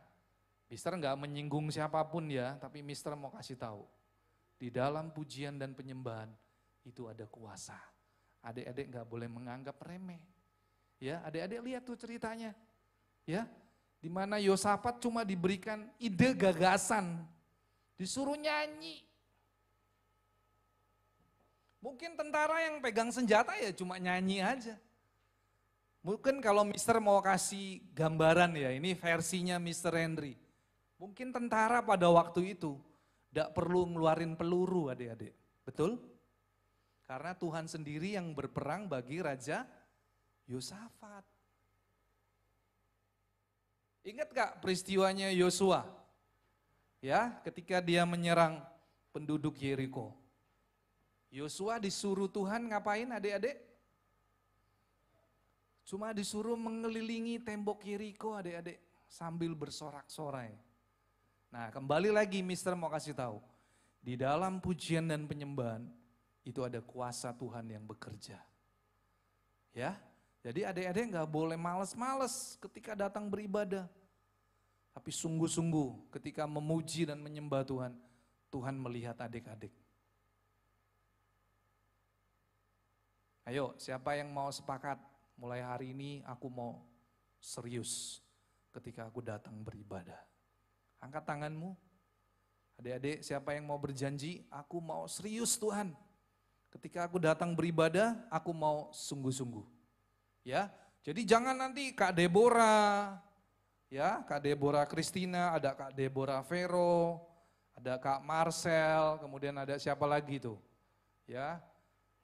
Mister nggak menyinggung siapapun ya, tapi Mister mau kasih tahu. Di dalam pujian dan penyembahan itu ada kuasa. Adik-adik nggak boleh menganggap remeh. Ya, adik-adik lihat tuh ceritanya. Ya, di mana Yosafat cuma diberikan ide gagasan, disuruh nyanyi. Mungkin tentara yang pegang senjata ya cuma nyanyi aja. Mungkin kalau Mister mau kasih gambaran ya, ini versinya Mister Henry. Mungkin tentara pada waktu itu tidak perlu ngeluarin peluru adik-adik. Betul? Karena Tuhan sendiri yang berperang bagi Raja Yosafat. Ingat gak peristiwanya Yosua? Ya, ketika dia menyerang penduduk Yeriko. Yosua disuruh Tuhan ngapain adik-adik? Cuma disuruh mengelilingi tembok Yeriko adik-adik sambil bersorak-sorai. Nah, kembali lagi Mister mau kasih tahu. Di dalam pujian dan penyembahan itu ada kuasa Tuhan yang bekerja. Ya, jadi adik-adik nggak boleh males-males ketika datang beribadah. Tapi sungguh-sungguh ketika memuji dan menyembah Tuhan, Tuhan melihat adik-adik. Ayo, siapa yang mau sepakat? Mulai hari ini aku mau serius ketika aku datang beribadah. Angkat tanganmu. Adik-adik, siapa yang mau berjanji? Aku mau serius Tuhan. Ketika aku datang beribadah, aku mau sungguh-sungguh. Ya, jadi jangan nanti Kak Deborah, ya, Kak Deborah Christina, ada Kak Deborah Vero, ada Kak Marcel, kemudian ada siapa lagi tuh? Ya,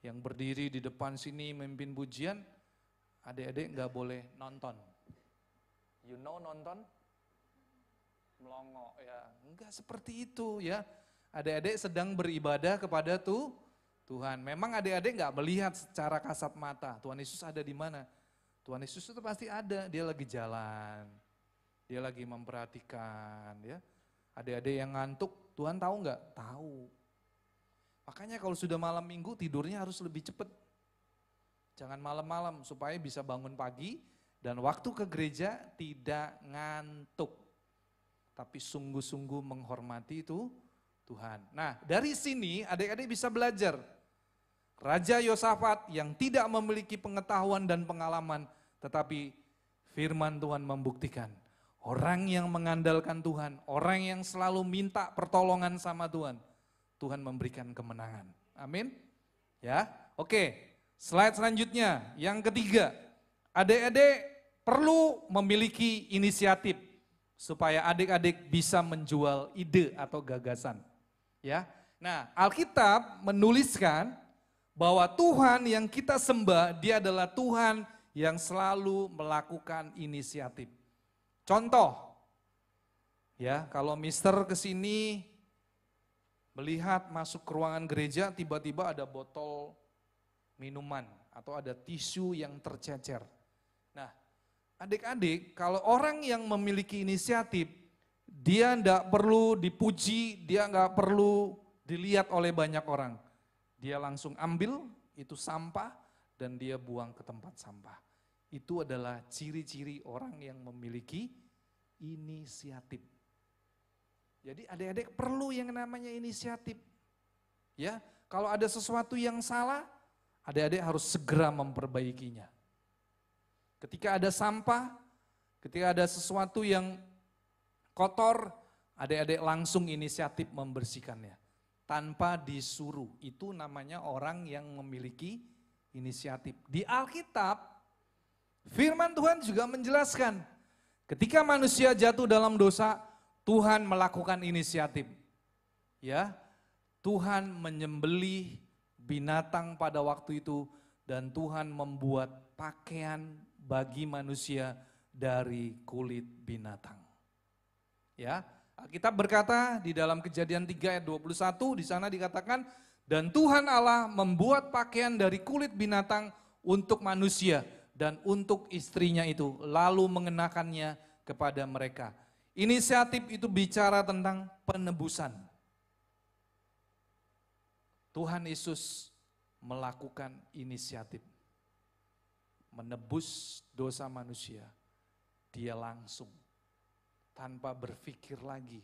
yang berdiri di depan sini memimpin pujian, adik-adik nggak boleh nonton. You know nonton? Melongo ya, enggak seperti itu ya. Adik-adik sedang beribadah kepada Tuhan. Memang adik-adik nggak melihat secara kasat mata Tuhan Yesus ada di mana. Tuhan Yesus itu pasti ada, dia lagi jalan, dia lagi memperhatikan ya. Adik-adik yang ngantuk, Tuhan tahu nggak? Tahu. Makanya kalau sudah malam minggu tidurnya harus lebih cepat. Jangan malam-malam supaya bisa bangun pagi dan waktu ke gereja tidak ngantuk. Tapi sungguh-sungguh menghormati itu Tuhan. Nah, dari sini adik-adik bisa belajar. Raja Yosafat yang tidak memiliki pengetahuan dan pengalaman, tetapi firman Tuhan membuktikan. Orang yang mengandalkan Tuhan, orang yang selalu minta pertolongan sama Tuhan, Tuhan memberikan kemenangan. Amin. Ya, oke. Slide selanjutnya, yang ketiga. Adik-adik perlu memiliki inisiatif supaya adik-adik bisa menjual ide atau gagasan. Ya. Nah, Alkitab menuliskan bahwa Tuhan yang kita sembah, dia adalah Tuhan yang selalu melakukan inisiatif. Contoh, ya, kalau Mister kesini melihat masuk ke ruangan gereja, tiba-tiba ada botol minuman atau ada tisu yang tercecer. Nah, adik-adik, kalau orang yang memiliki inisiatif, dia tidak perlu dipuji, dia nggak perlu dilihat oleh banyak orang. Dia langsung ambil itu sampah dan dia buang ke tempat sampah. Itu adalah ciri-ciri orang yang memiliki inisiatif. Jadi adik-adik perlu yang namanya inisiatif. Ya, kalau ada sesuatu yang salah, adik-adik harus segera memperbaikinya. Ketika ada sampah, ketika ada sesuatu yang kotor, adik-adik langsung inisiatif membersihkannya. Tanpa disuruh, itu namanya orang yang memiliki inisiatif. Di Alkitab, firman Tuhan juga menjelaskan, ketika manusia jatuh dalam dosa, Tuhan melakukan inisiatif. Ya, Tuhan menyembelih binatang pada waktu itu dan Tuhan membuat pakaian bagi manusia dari kulit binatang. Ya, Alkitab berkata di dalam Kejadian 3 ayat 21 di sana dikatakan, dan Tuhan Allah membuat pakaian dari kulit binatang untuk manusia dan untuk istrinya itu, lalu mengenakannya kepada mereka. Inisiatif itu bicara tentang penebusan. Tuhan Yesus melakukan inisiatif. Menebus dosa manusia. Dia langsung. Tanpa berpikir lagi.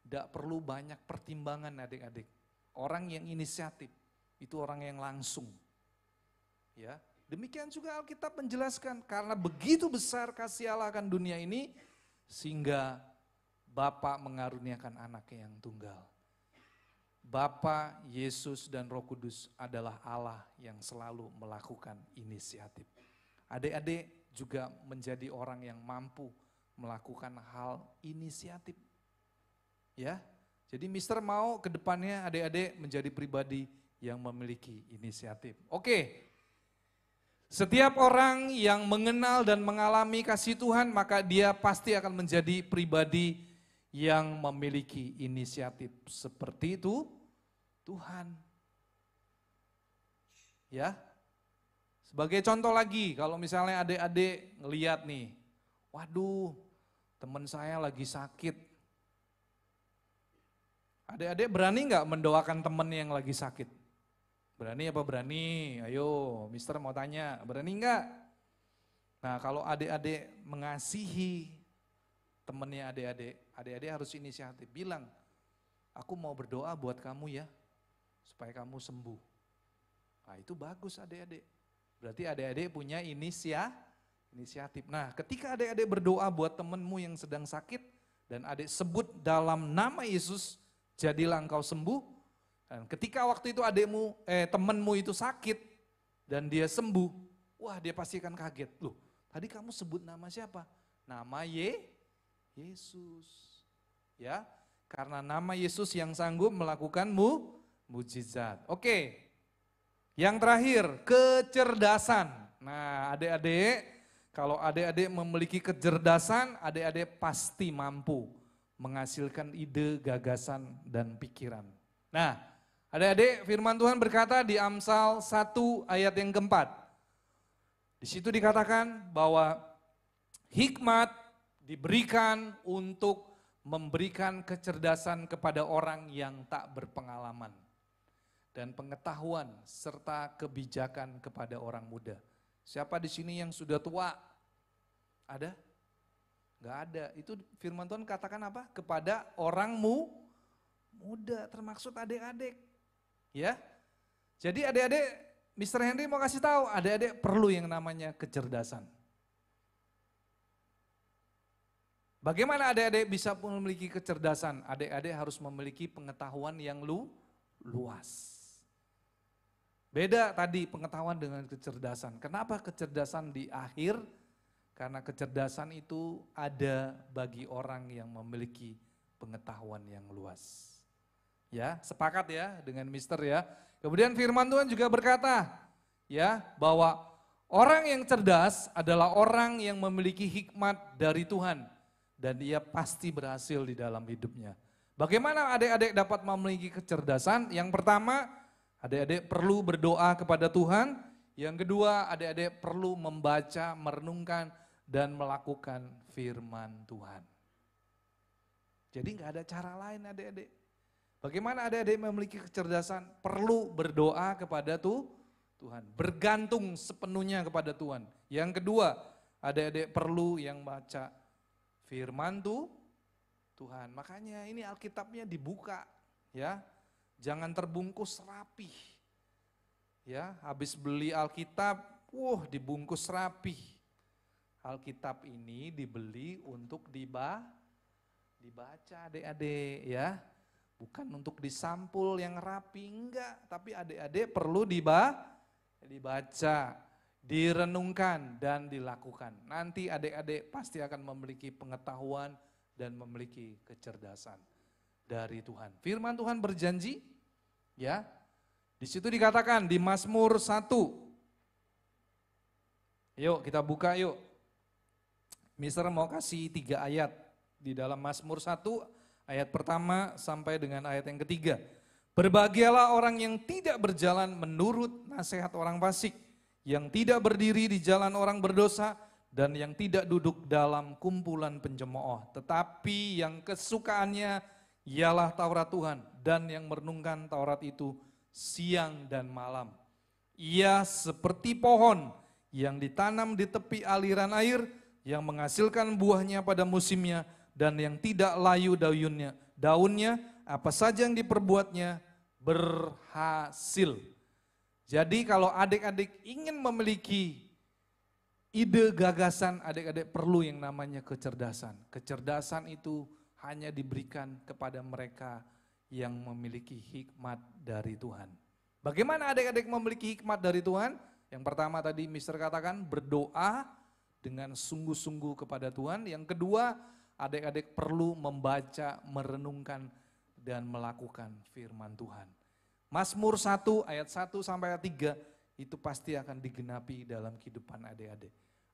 Tidak perlu banyak pertimbangan adik-adik. Orang yang inisiatif, itu orang yang langsung. Ya, demikian juga Alkitab menjelaskan, karena begitu besar kasih Allah akan dunia ini, sehingga Bapa mengaruniakan anaknya yang tunggal. Bapa, Yesus, dan Roh Kudus adalah Allah yang selalu melakukan inisiatif. Adik-adik juga menjadi orang yang mampu melakukan hal inisiatif. Ya, jadi Mister mau ke depannya adik-adik menjadi pribadi yang memiliki inisiatif. Oke. Setiap orang yang mengenal dan mengalami kasih Tuhan, maka dia pasti akan menjadi pribadi yang memiliki inisiatif seperti itu Tuhan. Ya. Sebagai contoh lagi, kalau misalnya adik-adik ngeliat nih, waduh, teman saya lagi sakit. Adik-adik berani nggak mendoakan teman yang lagi sakit? Berani apa berani? Ayo, Mister mau tanya, berani nggak? Nah, kalau adik-adik mengasihi temannya adik-adik harus inisiatif bilang, aku mau berdoa buat kamu ya, supaya kamu sembuh. Nah, itu bagus adik-adik. Berarti adik-adik punya inisiatif. Nah, ketika adik-adik berdoa buat temanmu yang sedang sakit, dan adik sebut dalam nama Yesus, jadilah engkau sembuh. Dan ketika waktu itu temanmu itu sakit, dan dia sembuh, wah dia pasti akan kaget. Loh, tadi kamu sebut nama siapa? Nama Yesus. Ya, karena nama Yesus yang sanggup melakukan mujizat. Oke. Yang terakhir, kecerdasan. Nah, adik-adik, kalau adik-adik memiliki kecerdasan, adik-adik pasti mampu menghasilkan ide, gagasan, dan pikiran. Nah, adik-adik, firman Tuhan berkata di Amsal 1 ayat yang keempat. Di situ dikatakan bahwa hikmat diberikan untuk memberikan kecerdasan kepada orang yang tak berpengalaman. Dan pengetahuan serta kebijakan kepada orang muda. Siapa di sini yang sudah tua? Ada? Enggak ada. Itu firman Tuhan katakan apa? Kepada orang muda, termaksud adik-adik. Ya. Jadi adik-adik, Mr. Henry mau kasih tahu, adik-adik perlu yang namanya kecerdasan. Bagaimana adik-adik bisa memiliki kecerdasan? Adik-adik harus memiliki pengetahuan yang luas. Beda tadi pengetahuan dengan kecerdasan. Kenapa kecerdasan di akhir? Karena kecerdasan itu ada bagi orang yang memiliki pengetahuan yang luas. Ya, sepakat ya dengan Mister ya. Kemudian firman Tuhan juga berkata ya bahwa orang yang cerdas adalah orang yang memiliki hikmat dari Tuhan dan dia pasti berhasil di dalam hidupnya. Bagaimana adik-adik dapat memiliki kecerdasan? Yang pertama, adik-adik perlu berdoa kepada Tuhan. Yang kedua, adik-adik perlu membaca, merenungkan, dan melakukan firman Tuhan. Jadi nggak ada cara lain adik-adik. Bagaimana adik-adik memiliki kecerdasan? Perlu berdoa kepada Tuhan. Bergantung sepenuhnya kepada Tuhan. Yang kedua, adik-adik perlu yang baca firman Tuhan. Makanya ini Alkitabnya dibuka ya. Jangan terbungkus rapih. Ya, habis beli Alkitab, dibungkus rapih. Alkitab ini dibeli untuk dibaca adik-adik ya. Bukan untuk disampul yang rapi, enggak. Tapi adik-adik perlu dibaca, direnungkan, dan dilakukan. Nanti adik-adik pasti akan memiliki pengetahuan dan memiliki kecerdasan dari Tuhan. Firman Tuhan berjanji, ya. Di situ dikatakan di Mazmur 1. Yuk kita buka yuk. Mister mau kasih 3 ayat di dalam Mazmur 1, ayat pertama sampai dengan ayat yang ketiga. Berbahagialah orang yang tidak berjalan menurut nasihat orang fasik, yang tidak berdiri di jalan orang berdosa, dan yang tidak duduk dalam kumpulan pencemooh. Tetapi yang kesukaannya ialah Taurat Tuhan, dan yang merenungkan Taurat itu siang dan malam. Ia seperti pohon yang ditanam di tepi aliran air, yang menghasilkan buahnya pada musimnya, dan yang tidak layu daunnya, apa saja yang diperbuatnya berhasil. Jadi kalau adik-adik ingin memiliki ide gagasan, adik-adik perlu yang namanya kecerdasan. Kecerdasan itu hanya diberikan kepada mereka yang memiliki hikmat dari Tuhan. Bagaimana adik-adik memiliki hikmat dari Tuhan? Yang pertama tadi Mister katakan berdoa dengan sungguh-sungguh kepada Tuhan. Yang kedua, adik-adik perlu membaca, merenungkan, dan melakukan firman Tuhan. Mazmur 1 ayat 1 sampai ayat 3 itu pasti akan digenapi dalam kehidupan adik-adik.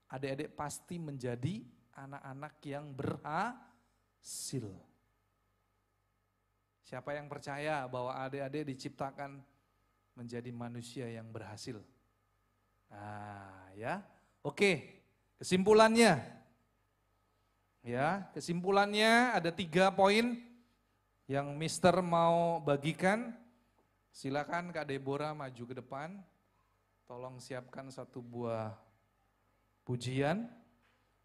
Adik-adik pasti menjadi anak-anak yang berhasil. Siapa yang percaya bahwa adik-adik diciptakan menjadi manusia yang berhasil? Nah, ya. Oke, kesimpulannya. Ya, kesimpulannya ada 3 poin yang Mister mau bagikan. Silakan Kak Deborah maju ke depan. Tolong siapkan 1 buah pujian.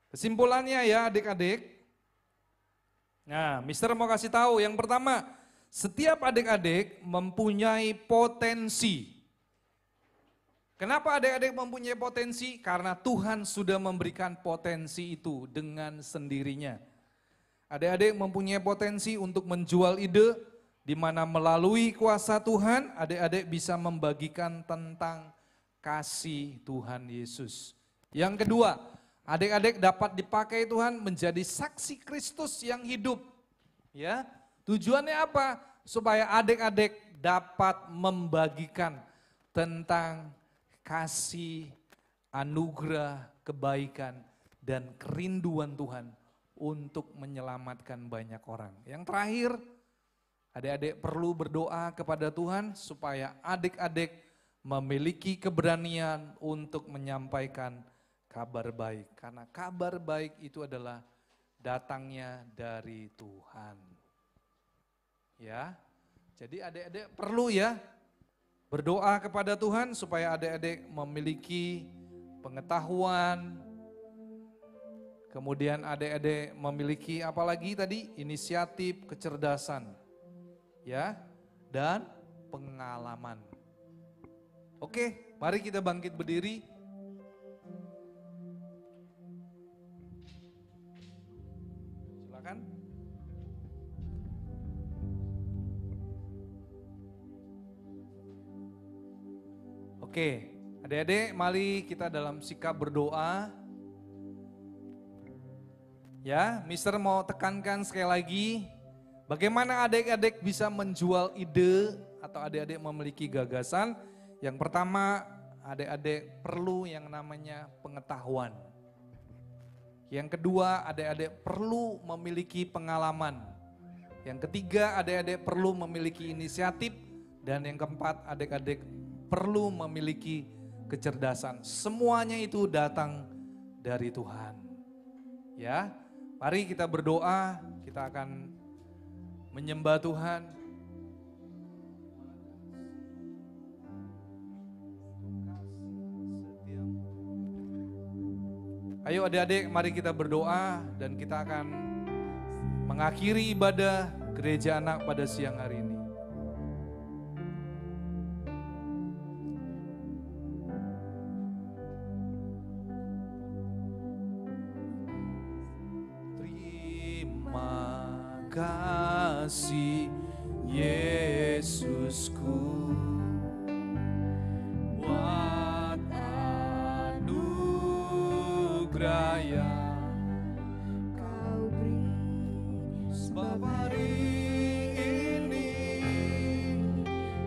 Kesimpulannya ya adik-adik. Nah, Mister mau kasih tahu yang pertama, setiap adik-adik mempunyai potensi. Kenapa adik-adik mempunyai potensi? Karena Tuhan sudah memberikan potensi itu dengan sendirinya. Adik-adik mempunyai potensi untuk menjual ide, di mana melalui kuasa Tuhan, adik-adik bisa membagikan tentang kasih Tuhan Yesus. Yang kedua, adik-adik dapat dipakai Tuhan menjadi saksi Kristus yang hidup. Ya, tujuannya apa? Supaya adik-adik dapat membagikan tentang kasih, anugerah, kebaikan, dan kerinduan Tuhan untuk menyelamatkan banyak orang. Yang terakhir, adik-adik perlu berdoa kepada Tuhan supaya adik-adik memiliki keberanian untuk menyampaikan kabar baik. Karena kabar baik itu adalah datangnya dari Tuhan. Ya, jadi adik-adik perlu ya berdoa kepada Tuhan supaya adik-adik memiliki pengetahuan, kemudian adik-adik memiliki apalagi tadi inisiatif, kecerdasan, ya, dan pengalaman. Oke, mari kita bangkit berdiri. Silakan. Oke, adik-adik mari kita dalam sikap berdoa. Ya, Mister mau tekankan sekali lagi, bagaimana adik-adik bisa menjual ide atau adik-adik memiliki gagasan. Yang pertama, adik-adik perlu yang namanya pengetahuan. Yang kedua, adik-adik perlu memiliki pengalaman. Yang ketiga, adik-adik perlu memiliki inisiatif. Dan yang keempat, adik-adik perlu memiliki kecerdasan. Semuanya itu datang dari Tuhan. Ya, mari kita berdoa, kita akan menyembah Tuhan. Ayo adik-adik, mari kita berdoa dan kita akan mengakhiri ibadah Gereja Anak pada siang hari ini. Terima kasih Yesusku. Yang Kau beri, sebab hari ini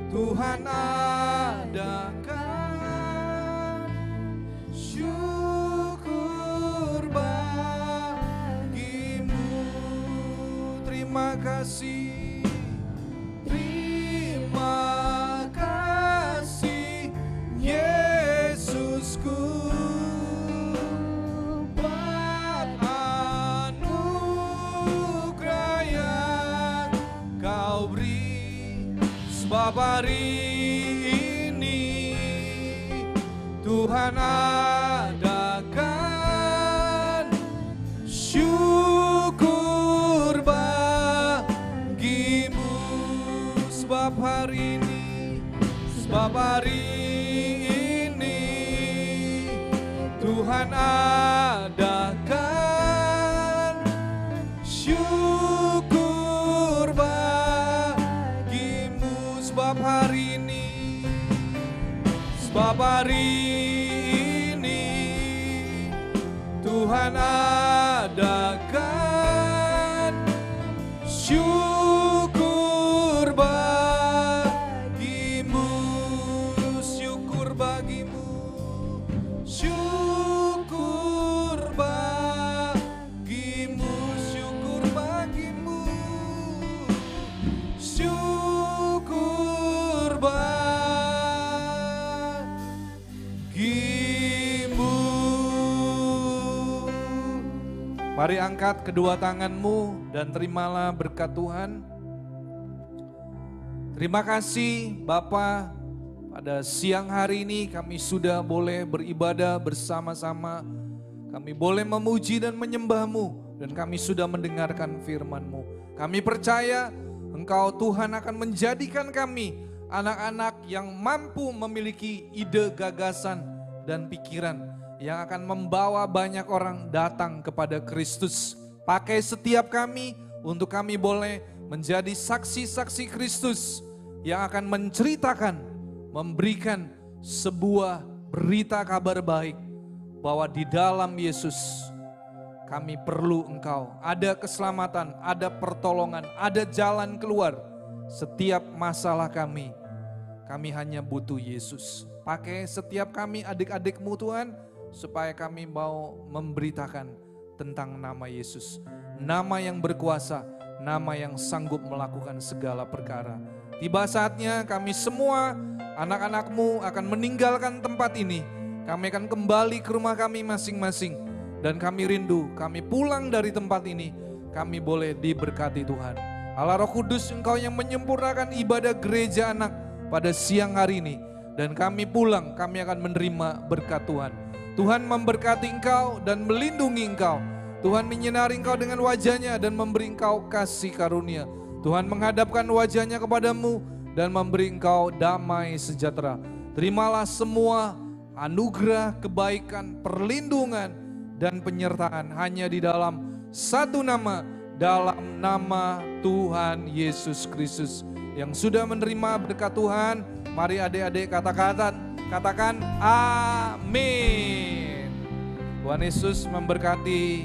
Tuhan adakan syukur bagimu. Terima kasih, terima kasih Yesusku. Sebab hari ini Tuhan adakan syukur bagimu. Sebab hari ini Tuhan adakan syukur bagimu. Sebab hari ini Tuhan adakan syukur bagimu, syukur bagimu, syukur bagimu, syukur bagimu, syukur Mari angkat kedua tanganmu dan terimalah berkat Tuhan. Terima kasih Bapa, pada siang hari ini kami sudah boleh beribadah bersama-sama. Kami boleh memuji dan menyembah-Mu, dan kami sudah mendengarkan firman-Mu. Kami percaya Engkau Tuhan akan menjadikan kami anak-anak yang mampu memiliki ide, gagasan, dan pikiran yang akan membawa banyak orang datang kepada Kristus. Pakai setiap kami untuk kami boleh menjadi saksi-saksi Kristus yang akan menceritakan, memberikan sebuah berita kabar baik bahwa di dalam Yesus kami perlu Engkau. Ada keselamatan, ada pertolongan, ada jalan keluar. Setiap masalah kami hanya butuh Yesus. Pakai setiap kami adik-adik-Mu Tuhan, supaya kami mau memberitakan tentang nama Yesus. Nama yang berkuasa, nama yang sanggup melakukan segala perkara. Tiba saatnya kami semua anak-anak-Mu akan meninggalkan tempat ini. Kami akan kembali ke rumah kami masing-masing. Dan kami rindu, kami pulang dari tempat ini, kami boleh diberkati Tuhan. Allah Roh Kudus, Engkau yang menyempurnakan ibadah gereja anak pada siang hari ini. Dan kami pulang, kami akan menerima berkat Tuhan. Tuhan memberkati Engkau dan melindungi Engkau. Tuhan menyinari Engkau dengan wajahnya dan memberi Engkau kasih karunia. Tuhan menghadapkan wajahnya kepadamu dan memberi Engkau damai sejahtera. Terimalah semua anugerah, kebaikan, perlindungan, dan penyertaan hanya di dalam satu nama, dalam nama Tuhan Yesus Kristus. Yang sudah menerima berkat Tuhan, mari adik-adik katakan amin. Tuhan Yesus memberkati